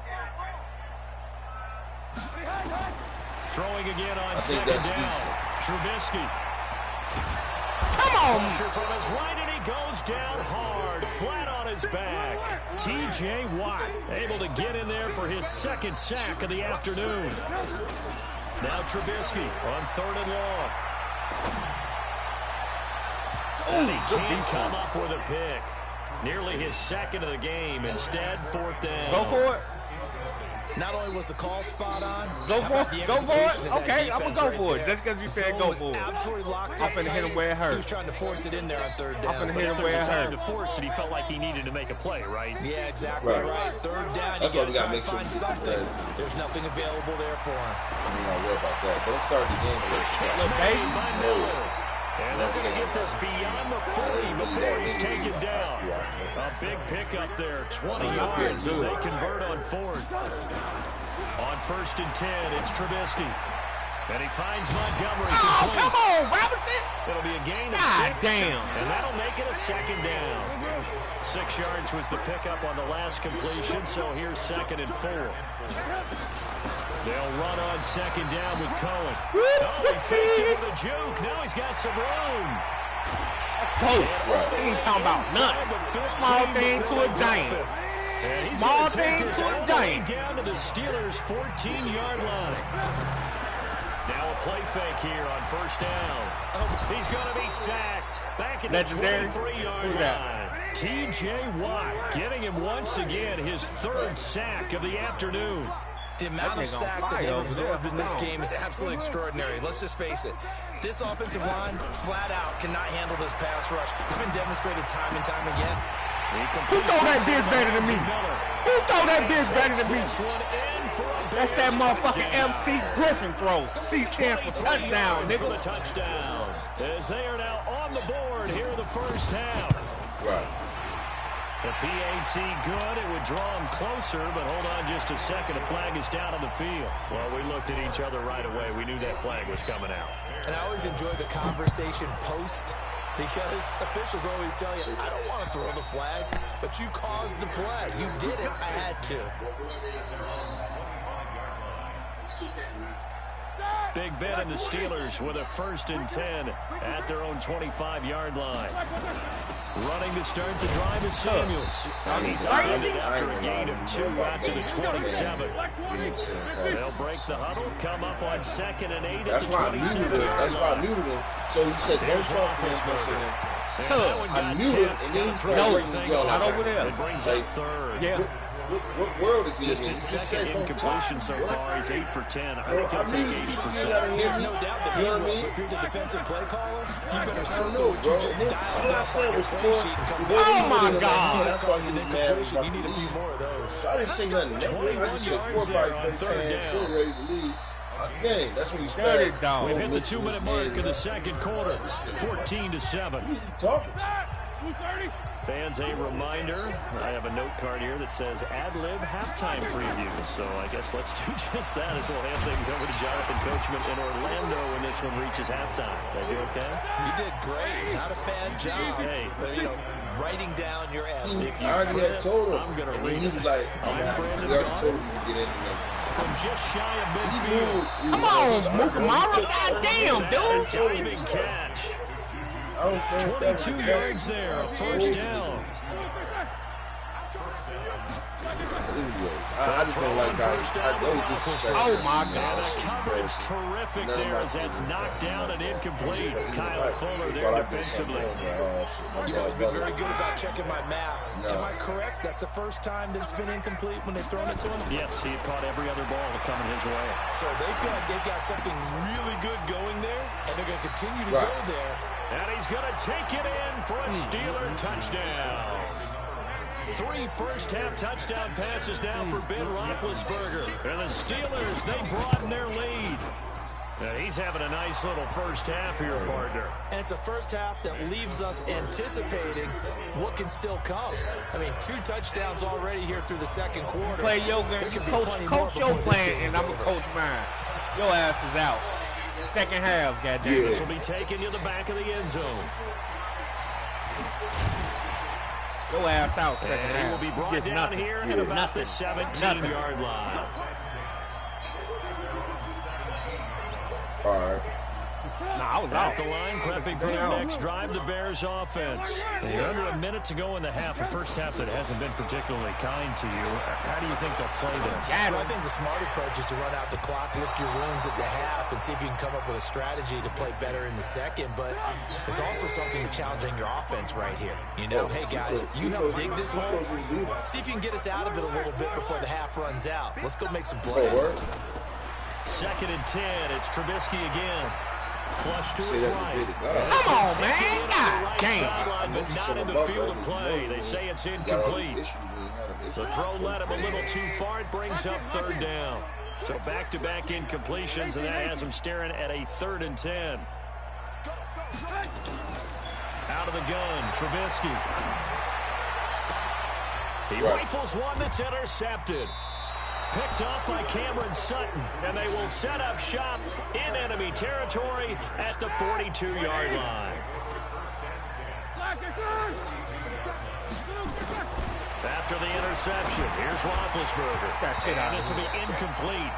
Throwing again on 2nd down. Trubisky. Come on! Pressure from his right, and he goes down hard, flat on his back. T.J. Watt able to get in there for his 2nd sack of the afternoon. Now Trubisky on 3rd and long. And he can't come up with a pick. Nearly his 2nd of the game. Instead, 4th down. Go for it. Not only was the call spot on, go for it. Go for it. Okay, I'm going to go for it. Just because you said go for it. Absolutely locked I'm going to hit him where it hurts. He was trying to force it in there on 3rd down. I'm going to hit him where it time hurts. to force it, he felt like he needed to make a play, right? Yeah, exactly right. 3rd down, you got to try and find something. There's nothing available there for him. I mean, I worry about that. Don't start the game with Look, baby. And they're going to get this beyond the 40 before he's taken down. A big pickup there, 20 yards as they convert on 4th. On 1st and 10, it's Trubisky. And he finds Montgomery complete. Come on, Robinson. It'll be a gain of 6. Damn. And that'll make it a 2nd down. 6 yards was the pickup on the last completion, so here's 2nd and 4. They'll run on 2nd down with Cohen. Oh, he faked it with a juke. Now he's got some room. Close. He ain't talking about nothing. Small thing to a giant. And he's Small going to take thing this to a all the way giant. down to the Steelers' 14-yard line. Now a play fake here on 1st down. He's going to be sacked. Back at the 23-yard line. T.J. Watt getting him once again his 3rd sack of the afternoon. The amount of sacks that they've absorbed in this game is absolutely extraordinary. Let's just face it. This offensive line, flat out, cannot handle this pass rush. It's been demonstrated time and time again. Who throw that bitch better than me? Who throw that bitch better than me? That's that motherfucking MC Griffin throw. C10 for touchdown, nigga. For the touchdown. As they are now on the board here in the first half. Right. The PAT good. It would draw him closer, but hold on just a second. The flag is down on the field. Well, we looked at each other right away. We knew that flag was coming out. And I always enjoy the conversation post because officials always tell you, I don't want to throw the flag, but you caused the play. You did it. I had to. Big Ben and the Steelers with a 1st and 10 at their own 25-yard line. Running to start the drive is Samuels. He's ended after a gain of 2 out to the 27. They'll break the huddle, come up on 2nd and 8 at the 27-yard line. That's why I muted him. So he said, don't start for him. And that one I got knew it, tipped. and then Gotta he's throw like, everything no, on not it. over there. It brings Like, up third. Yeah. What world is he Just in? his Just second say, don't incompletion talk. so far. He's 8 for 10. I think he'll I take mean, 80%. There's no doubt that he You know what I will. mean? If you're the defensive play caller, you better I don't circle know, what bro. you just What dialed I up said on your was play four. sheet and come What Oh, he my was God. That's why he an was mad. incompletion. You need a few more of those. I didn't say nothing. 21 I just said yards four there by on third down. ready to leave. Dang, that's when you Dirty started. dog. We've hit the 2-minute mark of the second quarter. 14-7. Talking. Fans, a reminder, I have a note card here that says ad-lib halftime preview. So I guess let's do just that as we'll hand things over to Jonathan Coachman in Orlando when this one reaches halftime. Did I do okay? You did great. Not a bad job. Hey. But, you know, writing down your ad-lib. If you I already had told him. I'm going to And read he it. was like, I'm Brandon we already Gaudin. told him to get in there. From just shy of He midfield. moved. Come on, Mukamara. Goddamn, dude. Diving catch. I don't think that 22 was yards there, a first down. I just don't like that. I know just Oh, my And God. the coverage terrific there as that's knocked down and incomplete. Kyle Fuller there defensively. You've always been very good about checking my math. No. Am I correct? That's the first time that it's been incomplete when they've thrown it to him? Yes, he had caught every other ball coming his way. So they feel like they've got something really good going there, and they're going to continue to go there. And he's going to take it in for a Steeler touchdown. 3 first-half touchdown passes now for Ben Roethlisberger. And the Steelers, they broaden their lead. And he's having a nice little first half here, partner. And it's a first half that leaves us anticipating what can still come. I mean, 2 touchdowns already here through the second quarter. Play your There game. could be Coach plenty more your before this plan, game and is I'm going to over. coach mine. Your ass is out. Second half, goddamn. Yeah. This will be taken to the back of the end zone. Your ass out, second And he half. will be You brought get down nothing. here Yeah. at about Nothing. the 17-yard line. All right. Nah, I was At out. the line, prepping for their next drive, the Bears offense. You're under a minute to go in the half, a first half that hasn't been particularly kind to you. How do you think they'll play this? Well, I think the smart approach is to run out the clock, lick your wounds at the half, and see if you can come up with a strategy to play better in the second. But there's also something to challenging your offense right here. You know, hey, guys, you help dig this hole. See if you can get us out of it a little bit before the half runs out. Let's go make some plays. Second and 10. It's Trubisky again. Flush to his right. Come on, man. God damn. Sideline, but not in the field of play. They say it's incomplete. The throw led him a little too far. It brings up third down. So back-to-back incompletions, and that has him staring at a 3rd and 10. Out of the gun, Trubisky. He rifles one that's intercepted. Picked up by Cameron Sutton, and they will set up shop in enemy territory at the 42-yard line. After the interception, here's Roethlisberger. And this will be incomplete.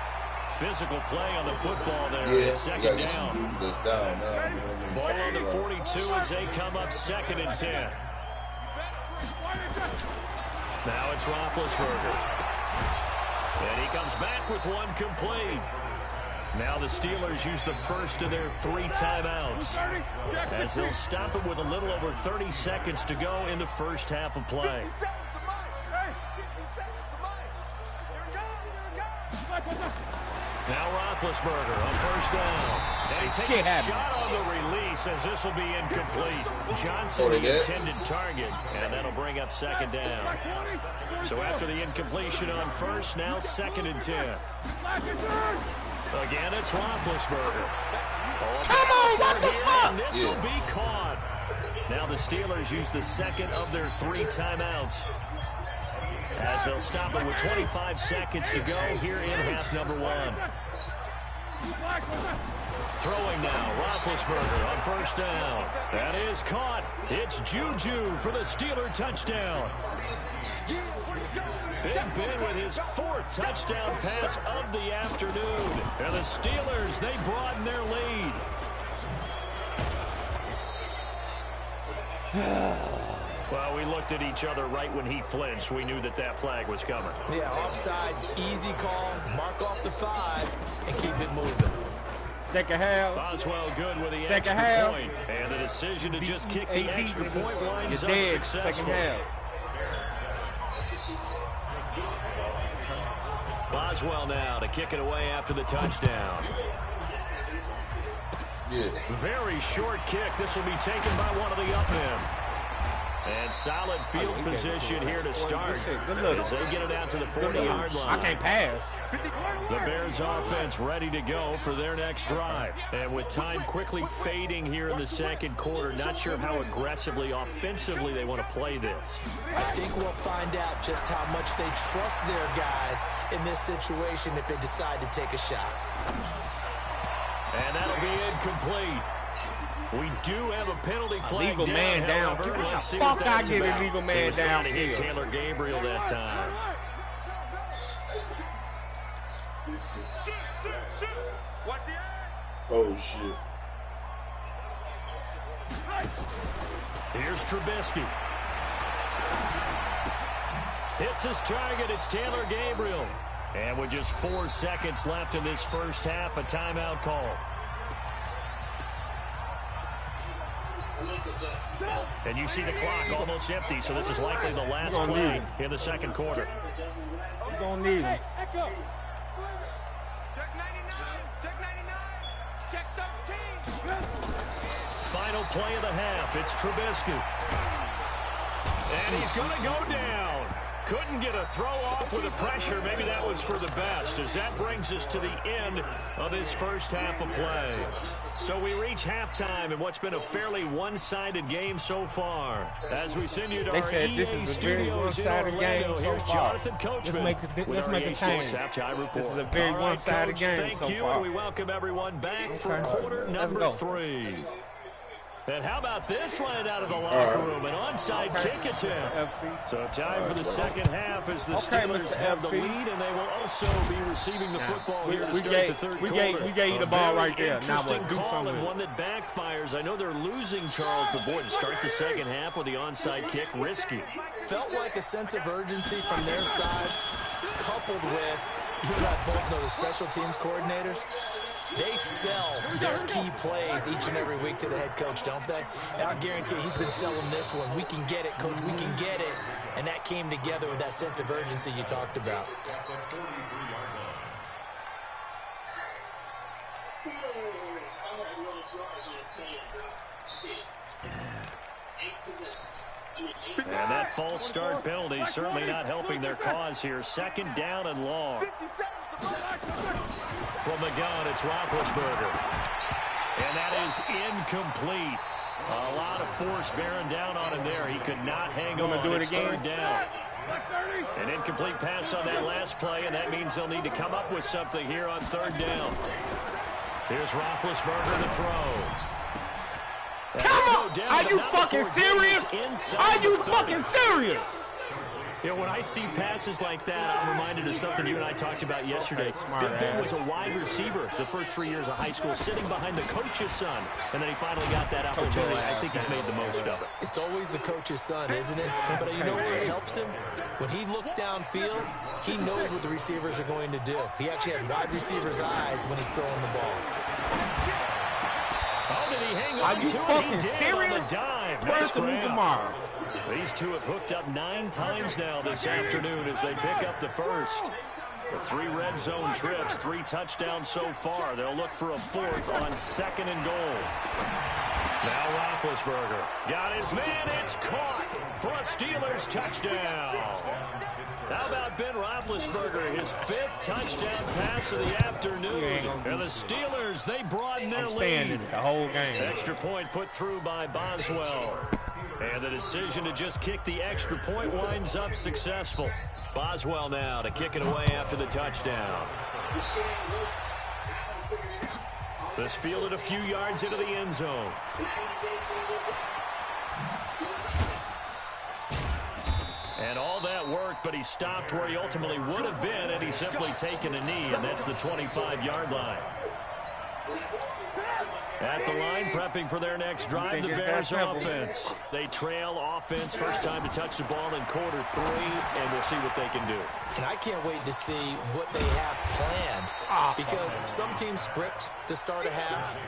Physical play on the football there. It's second down. Ball on the 42 as they come up 2nd and 10. Now it's Roethlisberger. And he comes back with one complete. Now the Steelers use the first of their 3 timeouts as they'll stop it with a little over 30 seconds to go in the first half of play. Now Roethlisberger on first down. And he takes a shot on the release as this will be incomplete. Johnson, the intended target, and that'll bring up 2nd down. So after the incompletion on first, now 2nd and 10. Again, it's Roethlisberger. Come on, what the fuck? And this will be caught. Now the Steelers use the second of their 3 timeouts as they'll stop it with 25 seconds to go here in half number 1. Throwing now, Roethlisberger on first down. That is caught. It's Juju for the Steeler touchdown. Big Ben with his 4th touchdown pass of the afternoon. And the Steelers, they broaden their lead. Well, we looked at each other right when he flinched. We knew that that flag was coming. Yeah, offsides, easy call, mark off the 5, and keep it moving. Second half. Boswell good with the Second extra half. point. And the decision to just kick the AD extra point winds up dead successful. second half. Boswell now to kick it away after the touchdown. Yeah. Very short kick. This will be taken by one of the up men. And solid field position here to start as they get it out to the 40-yard line. I can't pass. The Bears offense ready to go for their next drive. And with time quickly fading here in the second quarter, not sure how aggressively, offensively they want to play this. I think we'll find out just how much they trust their guys in this situation if they decide to take a shot. And that'll be incomplete. We do have a penalty flag Legal man down. however. Let's see Fuck, what that's I get about. a legal He man was trying to hit downfield. Taylor Gabriel that time. Watch the eye. Oh shit. Here's Trubisky. Hits his target. It's Taylor Gabriel. And with just 4 seconds left in this first half, a timeout call. And you see the clock almost empty, so this is likely the last play in the second quarter. You're going to need him. Check 99. Check 99. Check 13. Final play of the half. It's Trubisky. And he's going to go down. Couldn't get a throw off with the pressure. Maybe that was for the best, as that brings us to the end of this first half of play. So we reach halftime in what's been a fairly one-sided game so far. As we send you to our EA studios in Orlando, here's Jonathan Coachman with our EA Sports Halftime Report. This is a very one-sided game thank so you, far. and we welcome everyone back for quarter number 3. And how about this right out of the locker room? An onside kick attempt. So time for the second half as the Steelers have the lead, and they will also be receiving the football here to start the third quarter. We gave you the ball right there. Now Interesting what? Do call something and with one that backfires. I know they're losing Charles, but boy, to start the second half with the onside kick, risky. Felt like a sense of urgency from their side, coupled with, you and I both know the special teams coordinators. They sell their key plays each and every week to the head coach, don't they? And I guarantee he's been selling this one. We can get it, coach. We can get it. And that came together with that sense of urgency you talked about. And that false start penalty certainly not helping their cause here. Second down and long. From the gun, it's Roethlisberger. And that is incomplete. A lot of force bearing down on him there. He could not hang on. It's third down. An incomplete pass on that last play, and that means they'll need to come up with something here on third down. Here's Roethlisberger to throw. Come on! Are you fucking serious? Are you fucking serious? You know, when I see passes like that, I'm reminded of something you and I talked about yesterday. Big Ben was a wide receiver the first 3 years of high school, sitting behind the coach's son, and then he finally got that opportunity. I think he's made the most of it. It's always the coach's son, isn't it? But you know where it helps him? When he looks downfield, he knows what the receivers are going to do. He actually has wide receivers' eyes when he's throwing the ball. Oh, did he hang on to it? He did on the dive. Nice grab. These two have hooked up 9 times now this afternoon as they pick up the first. The 3 red zone trips, 3 touchdowns so far. They'll look for a 4th on 2nd and goal. Now Roethlisberger got his man. It's caught for a Steelers touchdown. How about Ben Roethlisberger, his 5th touchdown pass of the afternoon. And the Steelers, they broaden their lead. The whole game. Extra point put through by Boswell. And the decision to just kick the extra point winds up successful. Boswell now to kick it away after the touchdown. This fielded a few yards into the end zone. And all that worked, but he stopped where he ultimately would have been had he simply taken a knee, and that's the 25-yard line. At the line, prepping for their next drive, the Bears offense. They trail offense, first time to touch the ball in quarter 3, and we'll see what they can do. And I can't wait to see what they have planned, because some teams script to start a half.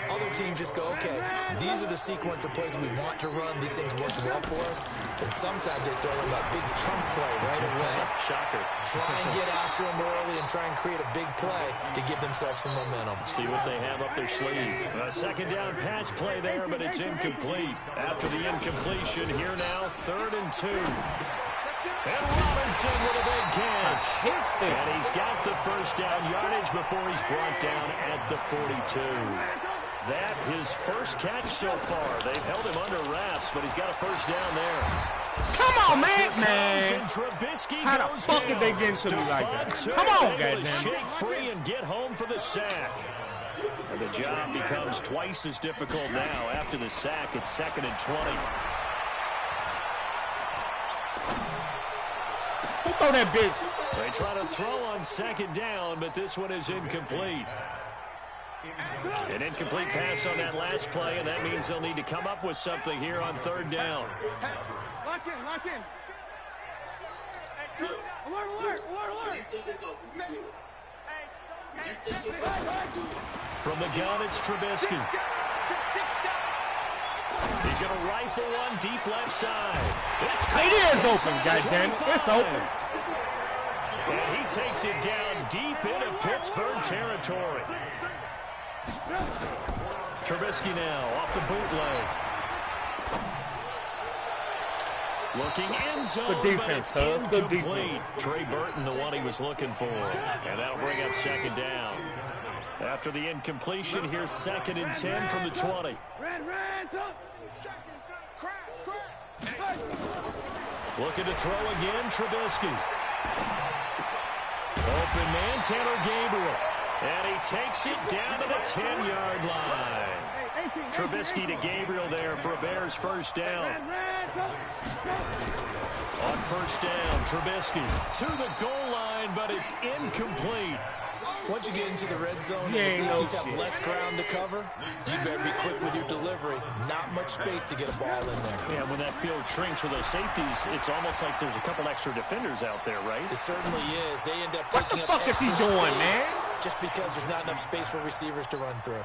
Other teams just go, okay, these are the sequence of plays we want to run. These things work well for us. And sometimes they throw in that big chunk play right away. Shocker. Try and get after them early and try and create a big play to give themselves some momentum. See what they have up their sleeve. A second down pass play there, but it's incomplete. After the incompletion, here now, 3rd and 2. And Robinson with a big catch. And he's got the first down yardage before he's brought down at the 42. That his first catch so far. They've held him under wraps, but he's got a first down there. Come on, man. Trubisky How the fuck did they get to me like that? Come on, goddamn. Shake free and get home for the sack. And the job becomes twice as difficult now. After the sack, it's 2nd and 20. Who throw that bitch? They try to throw on 2nd down, but this one is incomplete. An incomplete pass on that last play, and that means they'll need to come up with something here on 3rd down. Lock in. Alert. From the gun, it's Trubisky. He's going to rifle one deep left side. It is open, goddammit. It's open. And he takes it down deep into Pittsburgh territory. Trubisky now off the bootleg. Looking end zone, good defense, but it's good incomplete. defense. Trey Burton, the one he was looking for. And that'll bring up 2nd down. After the incompletion, here's 2nd and 10 from the 20. Looking to throw again, Trubisky. Open man, Tanner Gabriel. And he takes it down to the 10-yard line. Trubisky to Gabriel there for a Bears first down. On first down, Trubisky to the goal line, but it's incomplete. Once you get into the red zone and the safeties have less ground to cover, you better be quick with your delivery. Not much space to get a ball in there. Yeah, when that field shrinks for those safeties, it's almost like there's a couple extra defenders out there, right? It certainly is. They end up What taking the up fuck is extra he doing, space man? just because there's not enough space for receivers to run through.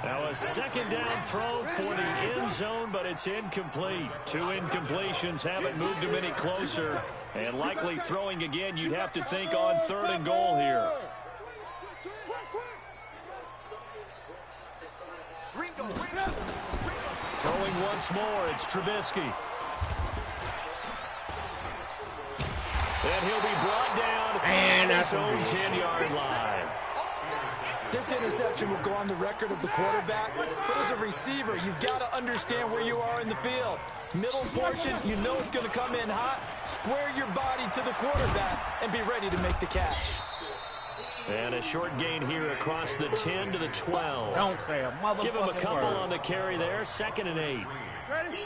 Now a 2nd down throw for the end zone, but it's incomplete. 2 incompletions haven't moved him any closer. And likely throwing again, you'd have to think on 3rd and goal here. Throwing once more, it's Trubisky. And he'll be brought down And at that's his own a 10-yard line. This interception will go on the record of the quarterback, but as a receiver, you've got to understand where you are in the field. Middle portion, you know it's going to come in hot. Square your body to the quarterback and be ready to make the catch. And a short gain here across the 10 to the 12. Don't say a motherfucking Give him a couple word. on the carry there. 2nd and 8.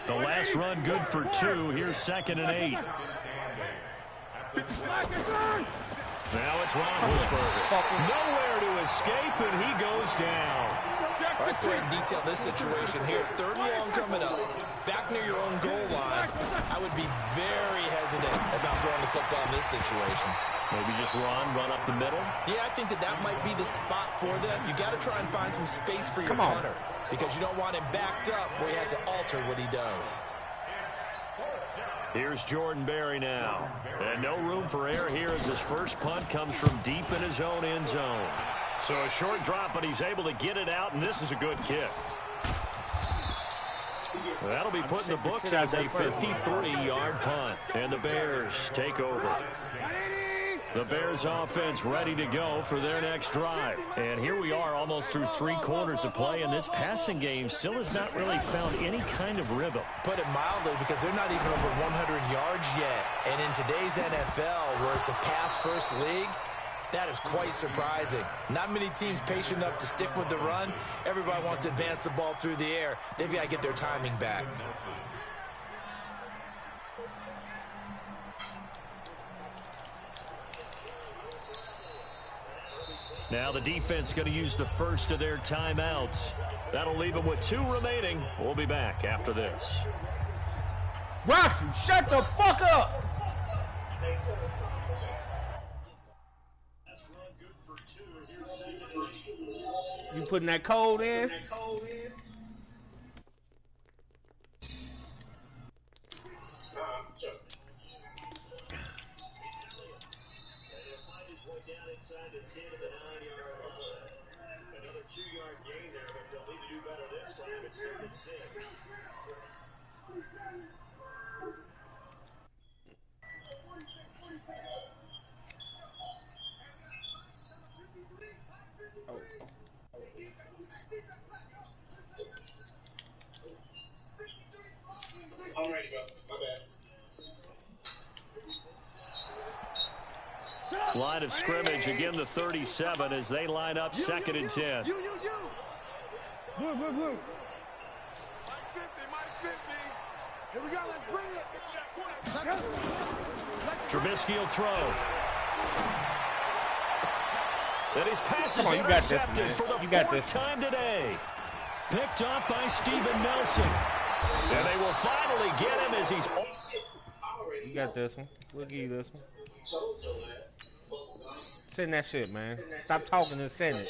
The last run good for 2. Here's 2nd and 8. Now it's Roethlisberger. Nowhere to escape, and he goes down. All right, let's go ahead and detail this situation here. 3rd and long coming up. Back near your own goal line. I would be very hesitant about throwing the football in this situation. Maybe just run up the middle. Yeah, I think that might be the spot for them. You got to try and find some space for your punter because you don't want him backed up where he has to alter what he does. Here's Jordan Berry now. And no room for error here as his first punt comes from deep in his own end zone. So a short drop, but he's able to get it out, and this is a good kick. That'll be put in the books as a 53-yard punt. And the Bears take over. The Bears offense ready to go for their next drive. And here we are almost through 3 quarters of play, and this passing game still has not really found any kind of rhythm. Put it mildly, because they're not even over 100 yards yet. And in today's NFL, where it's a pass-first league, that is quite surprising. Not many teams patient enough to stick with the run. Everybody wants to advance the ball through the air. They've got to get their timing back. Now the defense going to use the first of their timeouts. That'll leave them with 2 remaining. We'll be back after this. Roxy, shut the fuck up! You putting that code in? Inside the 10 of the 9-yard line. Another 2-yard gain there, but they'll need to do better this time. It's 3rd and 6. I'm ready to go. My bad. Line of scrimmage, again the 37 as they line up 2nd and 10. Blue. Mike 50. Here we go, let's bring it. Trubisky will throw. And his pass is Come on, you got this, intercepted man. for the You got 4th this. time today. Picked up by Steven Nelson. And they will finally get him as he's... You got this one. We'll give you this one. Send that shit, man. Stop talking and send it.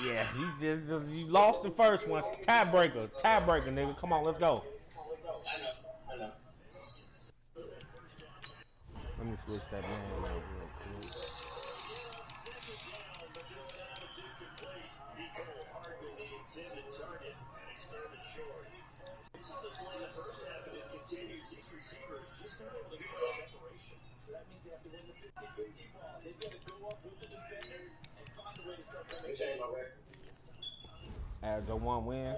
Yeah, you lost the first one. Tiebreaker, nigga. Come on, let's go. I know. Let me switch that man real quick. So that means they have to win the 50-50 ball. They've got to go up with the defender and find a way to start coming back. As a one win.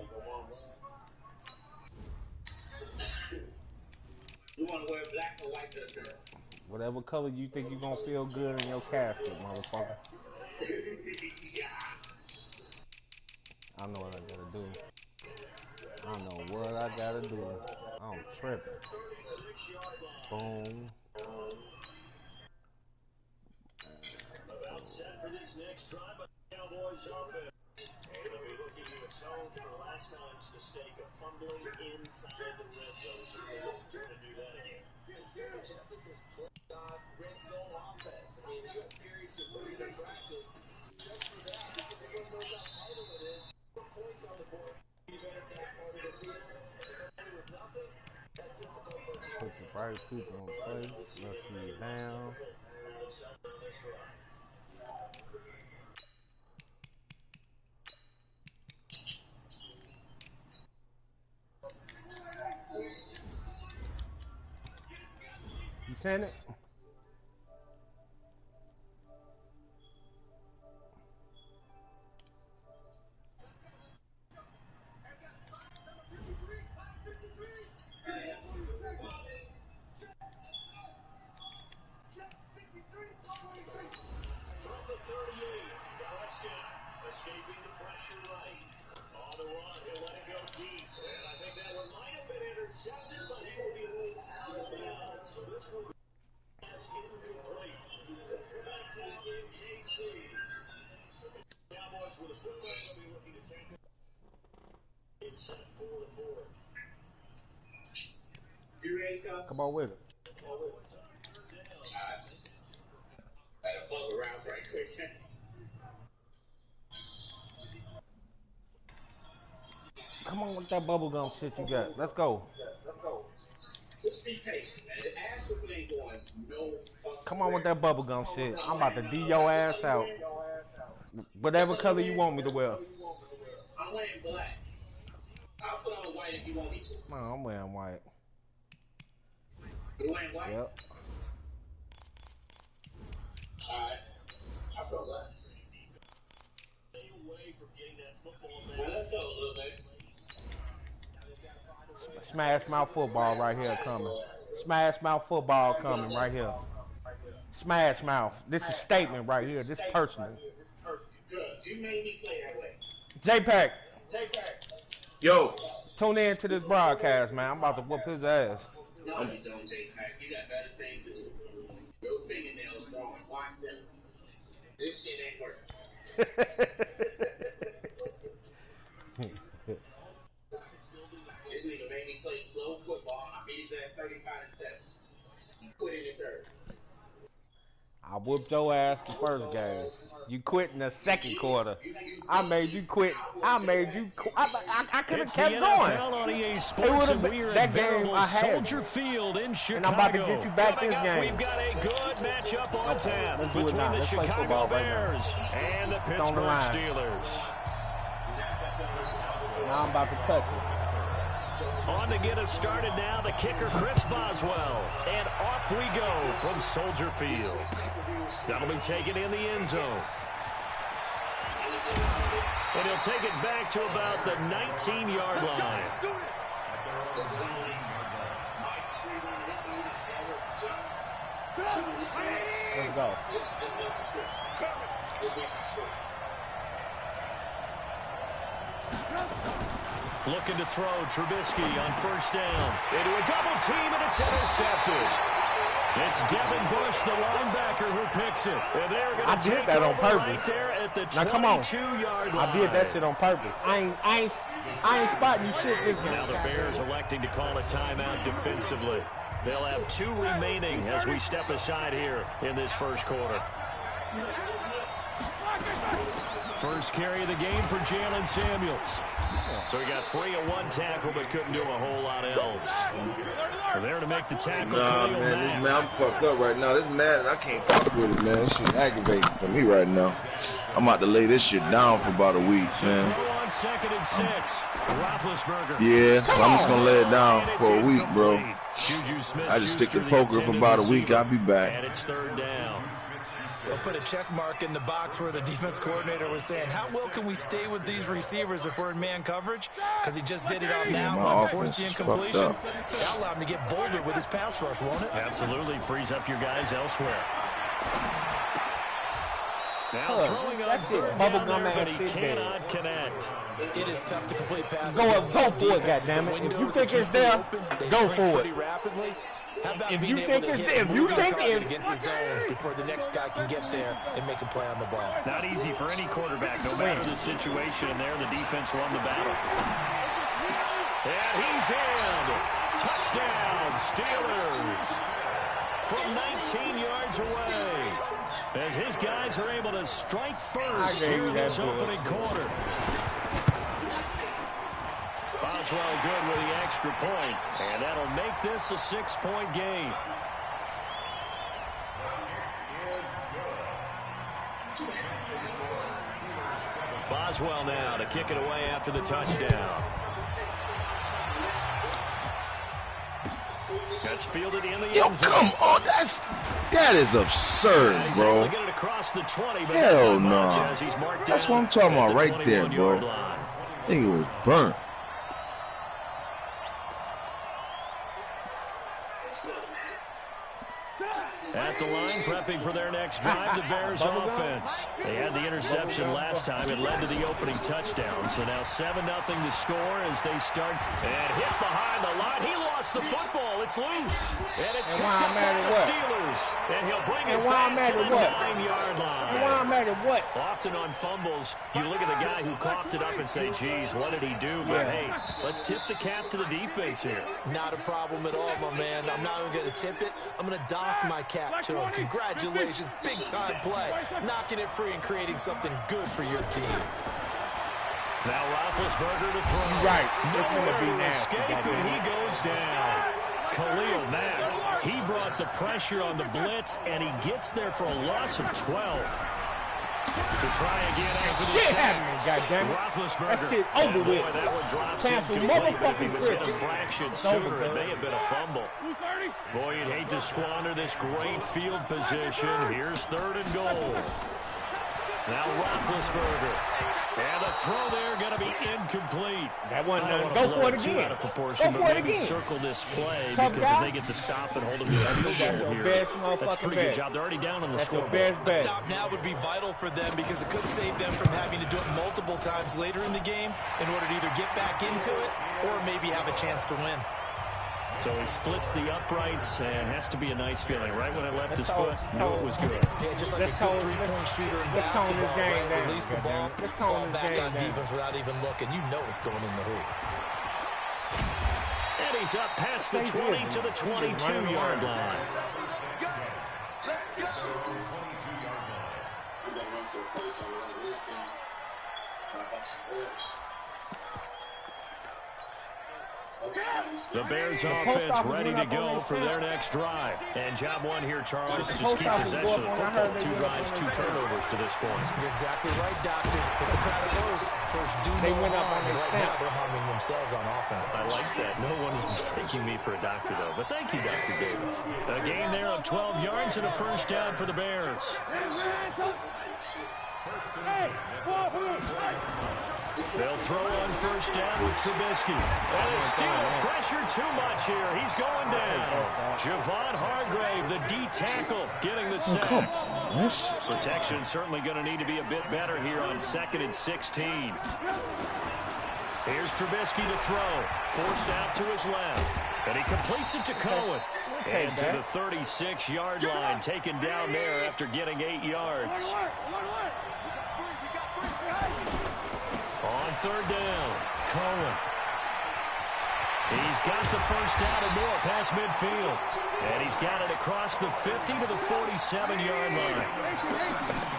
You want to wear black or white to the girl? Whatever color you think you're gonna feel good in your casket, motherfucker. I know what I gotta do. I'm tripping. Boom. About set for this next drive by the Cowboys offense. And they'll be looking to atone for last time's mistake of fumbling inside the red zone. So they're trying to do that again. And so much emphasis placed on red zone offense. I mean, you have periods to put in practice just for that because everyone knows how vital it is. Put points on the board. You better that part of the field. With nothing, that's difficult for a team. Put the right foot on place. Let's see down. You send it? Escaping the pressure right. On the run, he'll let it go deep. And I think that one might have been intercepted, but he will be ruled out of bounds. So this will be incomplete. Back now in KC. Cowboys with a football will be looking to take it. It's set 4-4. You ready to go? Come on with it. Gotta fuck around right quick. Come on with that bubblegum shit you got. Let's go. Just be patient, man. The ass whooping ain't going no fucking. Come on with that bubblegum shit. I'm about to D your ass out. Whatever color you want me to wear. I'm wearing black. I'll put on white if you want me to. No, I'm wearing white. You wearing white? Yep. Alright. I feel black. Now let's go a little bit. Smash mouth football right here coming. Smash mouth football coming right here. Smash mouth. This is statement right here. This personal. Good. You made me play that way. JPEG, Yo, tune in to this broadcast, man. I'm about to whoop his ass. No, you don't, J-Pack. You got better things to do. Your fingernails growing. Watch them. This shit ain't working. This nigga made me play slow football. I beat his ass 35-7. He quit in the third. I whooped your ass the first game. You quit in the second quarter. I made you quit. I could have kept going. On EA Sports, and we are that at game venerable I had. Soldier Field in Chicago. And I'm about to get you back Coming this up, game. we've got a good matchup on tap between the Let's play Chicago football right Bears and the Pittsburgh Steelers. Now I'm about to touch it. On to get us started now, the kicker, Chris Boswell. And off we go from Soldier Field. That'll be taken in the end zone. And he'll take it back to about the 19-yard line. Let's go. Looking to throw, Trubisky on first down. Into a double team, and it's intercepted. It's Devin Bush, the linebacker, who picks it. And they're going to take that on over purpose. right there at the 22-yard line. I did that shit on purpose. I ain't spotting shit this game. Now the Bears electing to call a timeout defensively. They'll have 2 remaining as we step aside here in this first quarter. First carry of the game for Jalen Samuels. So he got free of 1 tackle, but couldn't do a whole lot else. We're there to make the tackle. Nah, man, I'm fucked up right now. This mad, I can't fuck with it, man. This shit aggravating for me right now. I'm about to lay this shit down for about a week, man. On 2nd and 6. Roethlisberger. Yeah, I'm just gonna lay it down for a week, bro. I just stick to poker for about a week. I'll be back. And it's 3rd down. They'll put a check mark in the box where the defense coordinator was saying, how well can we stay with these receivers if we're in man coverage? Because he just did it on that one, forced the incompletion. That'll allow him to get bolder with his pass rush, won't it? Absolutely, frees up your guys elsewhere. Now throwing on third down there, but he cannot connect. It is tough to complete passes. Go for it, goddammit. If you think it's there, go for it. Rapidly. How about if being you able think to it's hit there, a if you moving think target it's against his zone before the next guy can get there and make a play on the ball. Not easy for any quarterback, no matter the situation. And there, the defense won the battle. And he's in. Touchdown, Steelers. From 19 yards away. As his guys are able to strike first here in this opening quarter. Boswell good with the extra point, and that'll make this a 6-point game. Boswell now to kick it away after the touchdown. That's fielded in the end zone. Come on, that is absurd, bro. Get it across the 20, but hell no. That's what I'm talking about right there, bro. I think it was burnt. At the line, prepping for their next drive, the Bears offense. They had the interception last time. It led to the opening touchdown. So now 7-0 to score as they start. And hit behind the line. He lost the football. It's loose. And it's picked up by the Steelers. And he'll bring it back to the 9-yard line. And why I'm mad at what? Often on fumbles, you look at the guy who coughed it up and say, geez, what did he do? But hey, let's tip the cap to the defense here. Not a problem at all, my man. I'm not even going to tip it. I'm going to doff my cap to him. Congratulations, big-time play. Knocking it free and creating something good for your team. Now Roethlisberger to throw. You're right. Nowhere to escape, and he goes down. Khalil Mack, he brought the pressure on the blitz, and he gets there for a loss of 12. To try again after the sack. Roethlisberger. That shit over with. Boy, that one drops incomplete, but if he was hit a fraction sooner, it may have been a fumble. Boy, you'd hate to squander this great field position. Here's 3rd and goal. Now Roethlisberger. And the throw there going to be incomplete. That one, go for it again. Out of proportion, but maybe circle this play because if they get the stop and hold them to the field goal here, that's a pretty good job. They're already down on the scoreboard. A stop now would be vital for them because it could save them from having to do it multiple times later in the game in order to either get back into it or maybe have a chance to win. So he splits the uprights and has to be a nice feeling. Right when it left his foot, knew it was good. Yeah, just like a good three-point shooter in basketball, right? Release the ball, fall back on defense without even looking. You know it's going in the hoop. And he's up past the 20 to the 22-yard line. The Bears offense ready to go for their next drive. And job one here, Charles, just keep possession of the football. 2 drives, 2 turnovers to this point. You're exactly right, Doctor. Hit the crowd of those. First do no harm. Right now they're harming themselves on offense. I like that. No one is mistaking me for a doctor, though. But thank you, Dr. Davis. A gain there of 12 yards and a first down for the Bears. They'll throw on first down with Trubisky. And the Steelers pressure too much here. He's going down. Javon Hargrave, the D tackle, getting the sack. Protection certainly going to need to be a bit better here on 2nd and 16. Here's Trubisky to throw. Forced out to his left. And he completes it to Cohen. And to the 36-yard line, taken down there after getting 8 yards. On third down, Cohen. He's got the first down and more past midfield. And he's got it across the 50 to the 47-yard line.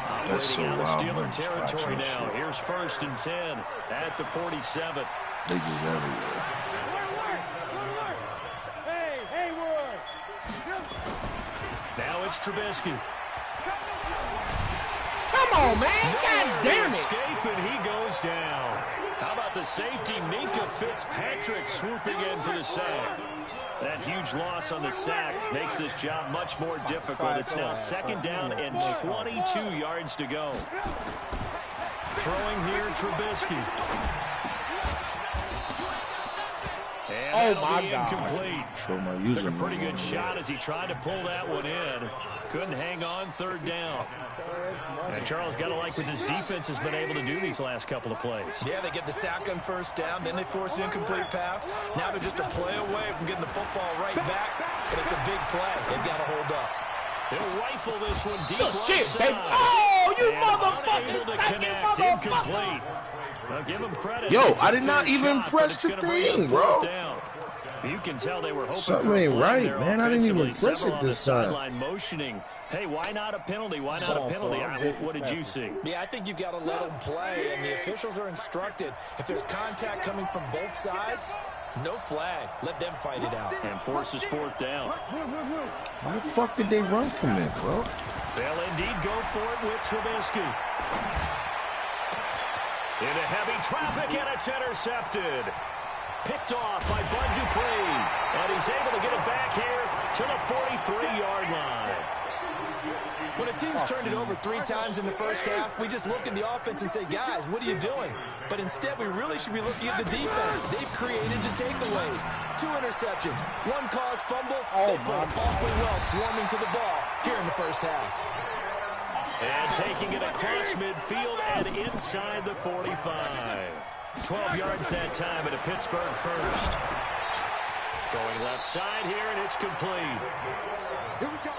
Operating out of Steeler territory now. Here's 1st and 10 at the 47. They just everywhere. Now it's Trubisky. Come on, man. God damn it. Escape, and he goes down. How about the safety, Minka Fitzpatrick, swooping in for the sack. That huge loss on the sack makes this job much more difficult. It's now 2nd down and 22 yards to go. Throwing here, Trubisky. And oh, my God. Incomplete. Took a pretty good shot as he tried to pull that one in. Couldn't hang on 3rd down. And Charles, got to like what this defense has been able to do these last couple of plays. Yeah, they get the sack on first down, then they force the incomplete pass. Now they're just a play away from getting the football right back, but it's a big play. They've got to hold up. He'll rifle this one deep right side. Oh, you motherfucker! Unable to connect, incomplete. Well, give him credit. Yo, I did not even press the thing, bro. You can tell they were hoping something ain't right, man. I didn't even press it this time. Motioning. Hey, why not a penalty? Why not a penalty? What did you see? Yeah, I think you've got to let them play, and the officials are instructed. If there's contact coming from both sides, no flag. Let them fight it out. And forces 4th down. Why the fuck did they run commit, bro? They'll indeed go for it with Trubisky. Into heavy traffic, and it's intercepted. Picked off by Bud Dupree. And he's able to get it back here to the 43-yard line. When a team's turned it over 3 times in the first half, we just look at the offense and say, guys, what are you doing? But instead, we really should be looking at the defense. They've created the takeaways. 2 interceptions, 1 caused fumble. They played awfully well swarming to the ball here in the first half. And taking it across midfield and inside the 45. 12 yards that time at a Pittsburgh first. Going left side here, and it's complete.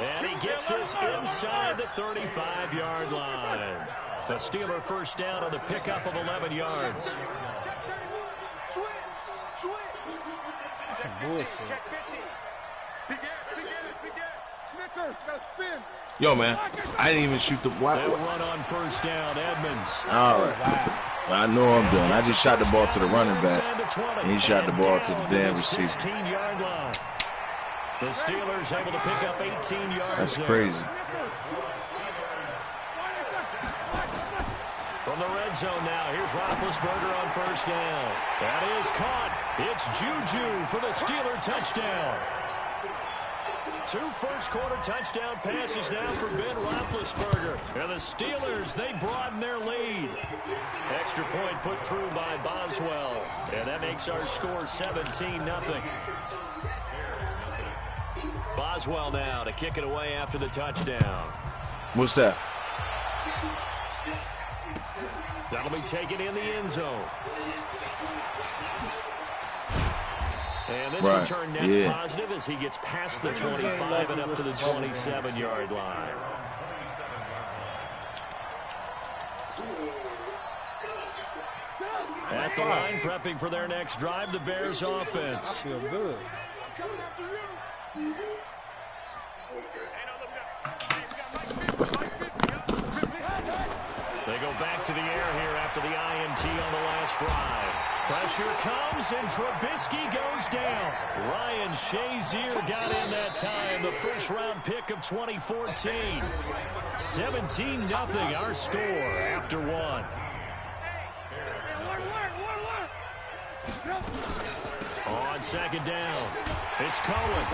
And he gets this inside the 35-yard line. The Steeler first down on the pickup of 11 yards. Yo, man, I didn't even shoot the They'll run on first down, Edmonds. All right. I know I'm done. I just shot the ball to the running back, and he shot the ball to the damn receiver. 16-yard line. The Steelers able to pick up 18 yards. That's crazy. From the red zone now, here's Roethlisberger on first down. That is caught. It's Juju for the Steeler touchdown. 2 first-quarter touchdown passes now for Ben Roethlisberger. And the Steelers, they broaden their lead. Extra point put through by Boswell. And that makes our score 17-0. Boswell now to kick it away after the touchdown. What's that? That'll be taken in the end zone. And this return net's positive as he gets past the 25 and up to the 27-yard line. At the line, prepping for their next drive, the Bears offense. I feel good. They go back to the air here after the INT on the last drive. Pressure comes, and Trubisky goes down. Ryan Shazier got in that time, the first-round pick of 2014. 17-0 our score after one. On second down, it's Cohen.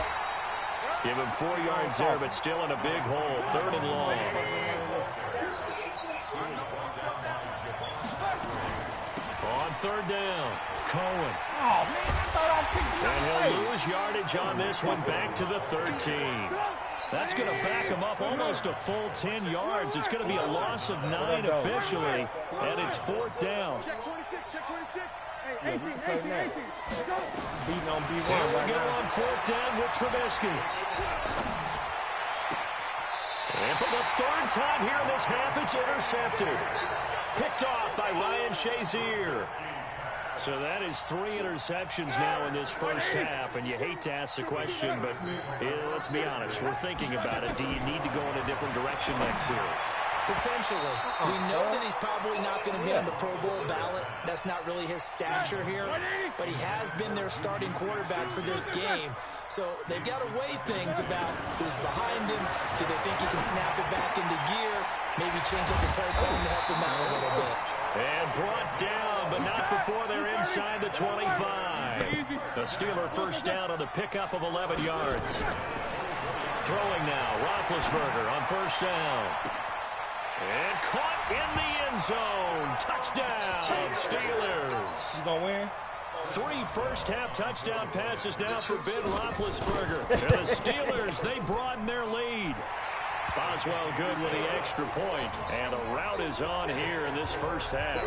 Give him 4 yards there, but still in a big hole. 3rd and long. On 3rd down, Cohen. Oh, man, I thought I picked him up. And he'll lose yardage on this one, back to the 13. That's going to back him up almost a full 10 yards. It's going to be a loss of 9 officially, and it's 4th down. Yeah, we can play that. Beating on B1 Here we right go now. on 4th down with Trubisky. And for the 3rd time here in this half, it's intercepted. Picked off by Ryan Shazier. So that is 3 interceptions now in this first half, and you hate to ask the question, but let's be honest, we're thinking about it. Do you need to go in a different direction next year? Potentially. We know that he's probably not going to be on the Pro Bowl ballot. That's not really his stature here. But he has been their starting quarterback for this game. So they've got to weigh things about who's behind him. Do they think he can snap it back into gear? Maybe change up the play calling to help him out a little bit. And brought down, but not before they're inside the 25. The Steeler first down on the pickup of 11 yards. Throwing now, Roethlisberger on 1st down. And caught in the end zone. Touchdown, Steelers. You gonna win? 3 first-half touchdown passes now for Ben Roethlisberger. And the Steelers, they broaden their lead. Boswell good with the extra point. And the route is on here in this first half.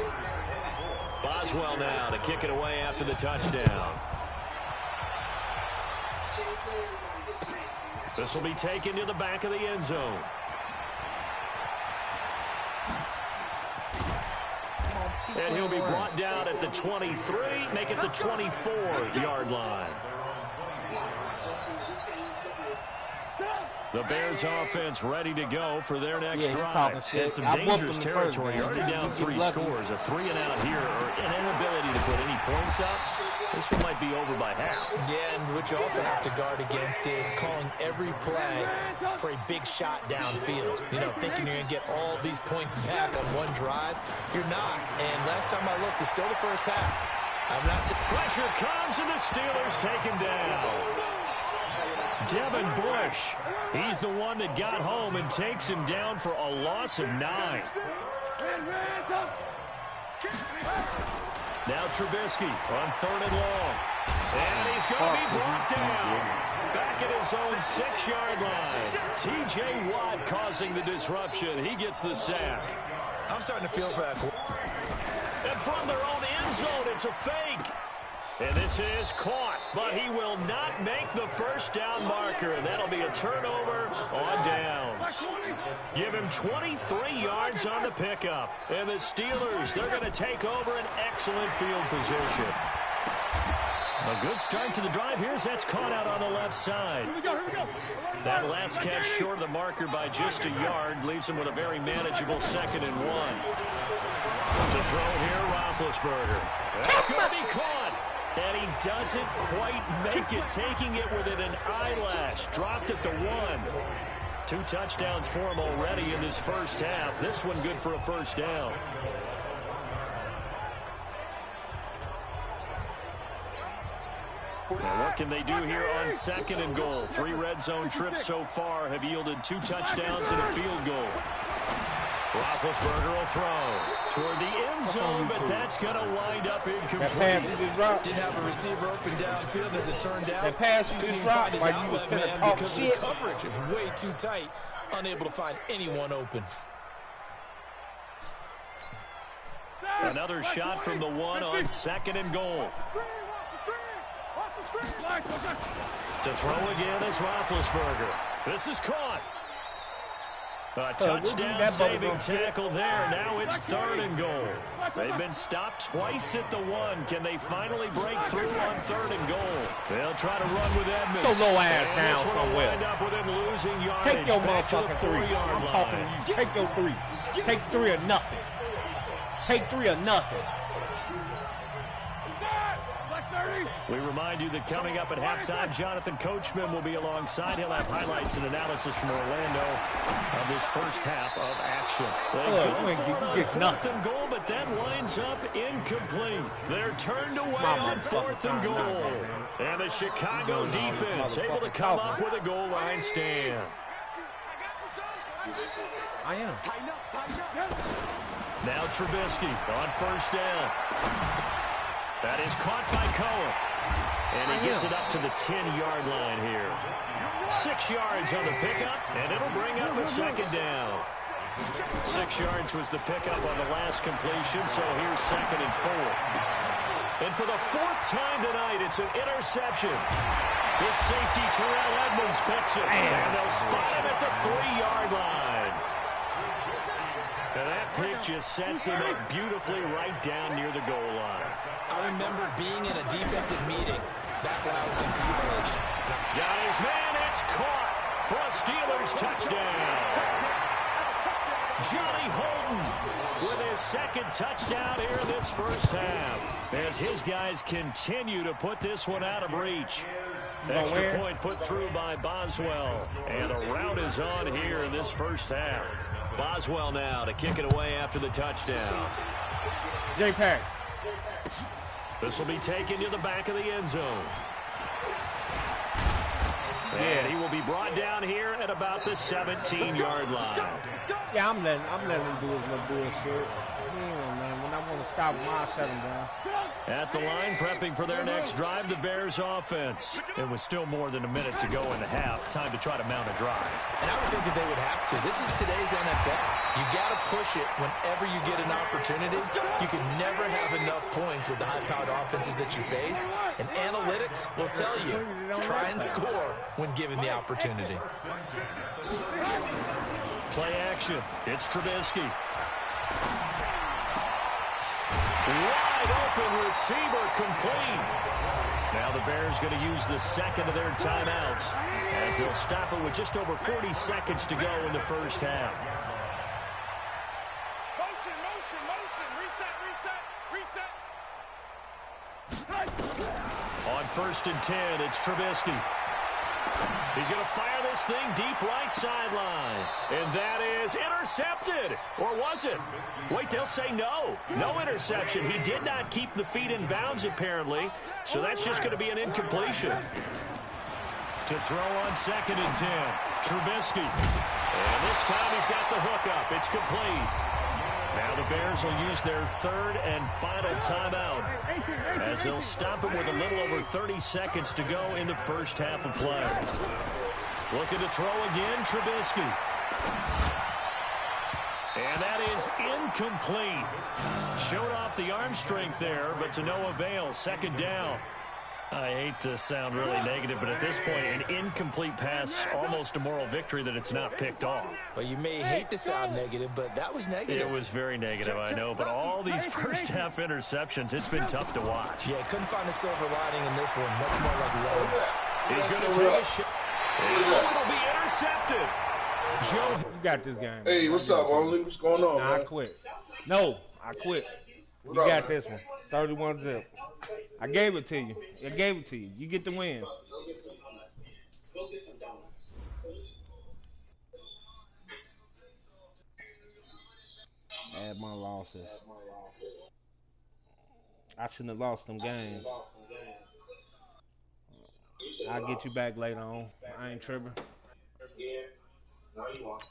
Boswell now to kick it away after the touchdown. This will be taken to the back of the end zone. And he'll be brought down at the 23, make it the 24-yard line. The Bears offense ready to go for their next drive. And some dangerous territory. Already down 3 scores. A 3 and out here, or an inability to put any points up. This one might be over by half. Yeah, and what you also have to guard against is calling every play for a big shot downfield. You know, thinking you're going to get all these points back on one drive. You're not. And last time I looked, it's still the first half. I'm not. Pressure comes, and the Steelers take him down. Devin Bush, he's the one that got home and takes him down for a loss of 9. Now Trubisky on 3rd and long. And he's going to be brought down. Back at his own 6-yard line. T.J. Watt causing the disruption. He gets the sack. I'm starting to feel for that. And from their own end zone, it's a fake. And this is caught, but he will not make the first down marker. And that'll be a turnover on downs. Give him 23 yards on the pickup. And the Steelers, they're going to take over an excellent field position. A good start to the drive here as that's caught out on the left side. That last catch short of the marker by just a yard leaves him with a very manageable 2nd and 1. To throw here, Roethlisberger. That's going to be caught. And he doesn't quite make it, taking it within an eyelash. Dropped at the 1. 2 touchdowns for him already in this first half. This one good for a first down. Now what can they do here on 2nd and goal? 3 red zone trips so far have yielded 2 touchdowns and a field goal. Roethlisberger will throw toward the end zone, but that's going to wind up incomplete. That pass you just dropped. Didn't have a receiver open downfield, as it turned out. That pass you Couldn't just even find dropped his while you was outlet finna man talk because shit. of the coverage. It was way too tight, unable to find anyone open. Another shot from the 1 on 2nd and goal. To throw again is Roethlisberger. This is caught. A touchdown-saving tackle there. Now it's 3rd and goal. They've been stopped twice at the 1. Can they finally break through on 3rd and goal? They'll try to run with Edmonds. So low ass down somewhere. Wind up with him losing yardage. Take your back to the motherfucking 3. 4-yard I'm line. talking to you. Take your 3. Take 3 or nothing. Take 3 or nothing. We remind you that coming up at halftime, Jonathan Coachman will be alongside. He'll have highlights and analysis from Orlando of this first half of action. They go for it on 4th and goal, but that winds up incomplete. They're turned away on 4th and goal. And the Chicago defense able to come up with a goal line stand. I am. Now Trubisky on 1st down. That is caught by Cohen. And he gets it up to the 10-yard line here. 6 yards on the pickup, and it'll bring up a 2nd down. 6 yards was the pickup on the last completion, so here's 2nd and 4. And for the 4th time tonight, it's an interception. This safety, Terrell Edmonds, picks it. And they'll spot him at the 3-yard line. And that pick just sets him up beautifully right down near the goal line. I remember being in a defensive meeting back when I was in college. Got his man, it's caught for a Steelers touchdown. Johnny Holden with his 2nd touchdown here in this first half. As his guys continue to put this one out of reach. Extra point put through by Boswell. And a rout is on here in this first half. Boswell now to kick it away after the touchdown. J-Pack. This will be taken to the back of the end zone. And he will be brought down here at about the 17-yard line. Yeah, I'm letting him do his little bullshit. Yeah, man. When I want to stop him, I'll shut him down. At the line, prepping for their next drive, the Bears offense. It was still more than a minute to go in the half. Time to try to mount a drive. And I would think that they would have to. This is today's NFL. You got to push it whenever you get an opportunity. You can never have enough points with the high-powered offenses that you face. And analytics will tell you, try and score when given the opportunity. Play action. It's Trubisky. Wide open receiver complete. Now the Bears going to use the 2nd of their timeouts as they'll stop it with just over 40 seconds to go in the first half. Motion. On 1st and 10, it's Trubisky. He's going to fire this thing deep right sideline. And that is intercepted. Or was it? Wait, they'll say no. No interception. He did not keep the feet in bounds, apparently. So that's just going to be an incompletion. To throw on 2nd and 10, Trubisky. And this time he's got the hook up. It's complete. Now the Bears will use their 3rd and final timeout as they'll stop it with a little over 30 seconds to go in the first half of play. Looking to throw again, Trubisky. And that is incomplete. Showed off the arm strength there, but to no avail. 2nd down. I hate to sound really negative, but at this point, an incomplete pass, almost a moral victory that it's not picked off. Well, you may hate to sound negative, but that was negative. It was very negative, I know, but all these first half interceptions, it's been tough to watch. Yeah, couldn't find a silver lining in this one. Much more like lead. He's going to take a shot. It'll be intercepted. Joe, You got this game. Hey, what's up, Only? What's going on, Nah, I man? quit. No, I quit. You got this one. 31-0. I gave it to you. I gave it to you. You get the win. Go get some donuts. Go get some donuts. Add my losses. I shouldn't have lost them games. I'll get you back later on. I ain't tripping. Yeah. No, you won't.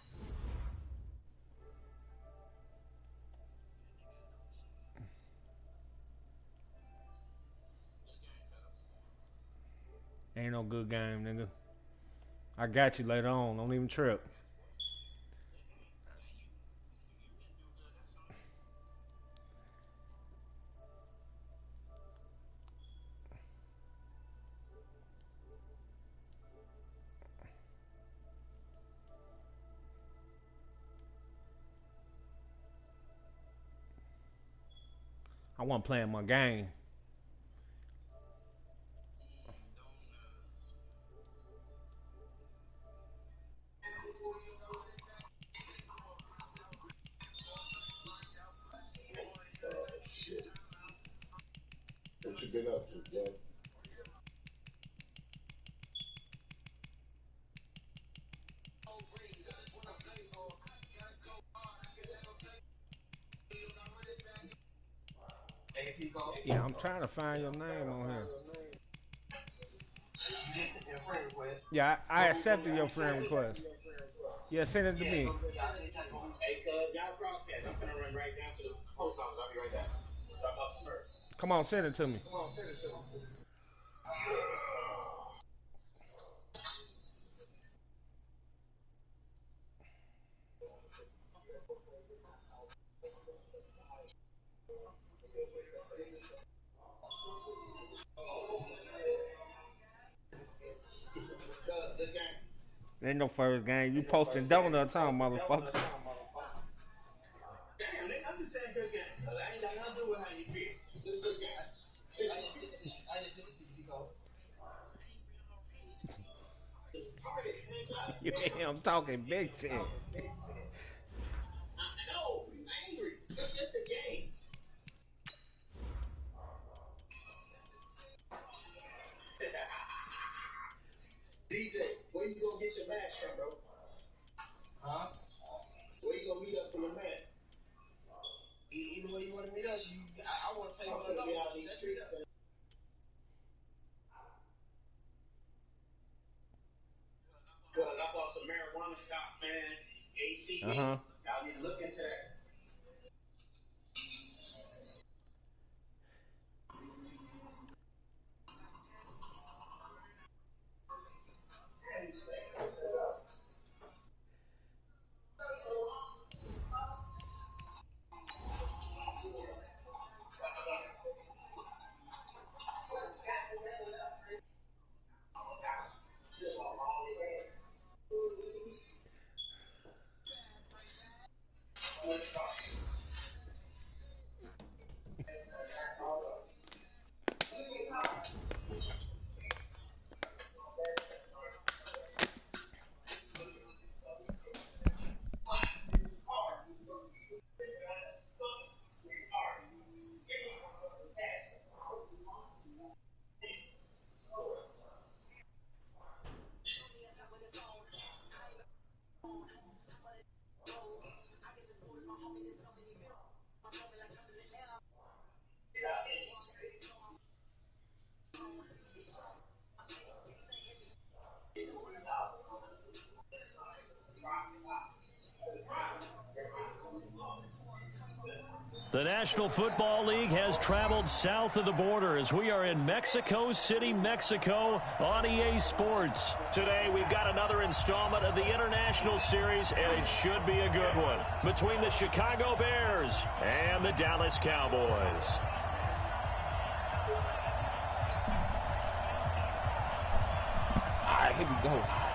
Ain't no good game, nigga. I got you later on. Don't even trip. I wasn't playing my game. What you been up to, Joe? Yeah, I'm trying to find your name on here. Yeah, I accepted your friend request. Yeah, send it to me. Hey, cuz, y'all broadcast. I'm finna run right down to the post office. I'll be right back. Talk about Smurf. Come on, send it to me. Good game. Ain't no first game. You posting donut time, motherfucker. Damn, nigga, I'm just saying good game. I ain't got nothing to do with how you feel. It's good game. I just sent it to you. I'm talking big shit. I know. I'm angry. It's just a game. DJ, where you gonna get your match from, bro? Huh? Where you gonna meet up for your match? Either way you wanna meet us, I wanna play one of those. Out these streets. Cause I bought some marijuana stock, man. ACE. Y'all need to look into that. The National Football League has traveled south of the border as we are in Mexico City, Mexico on EA Sports. Today we've got another installment of the International Series, and it should be a good one, between the Chicago Bears and the Dallas Cowboys. All right, here we go.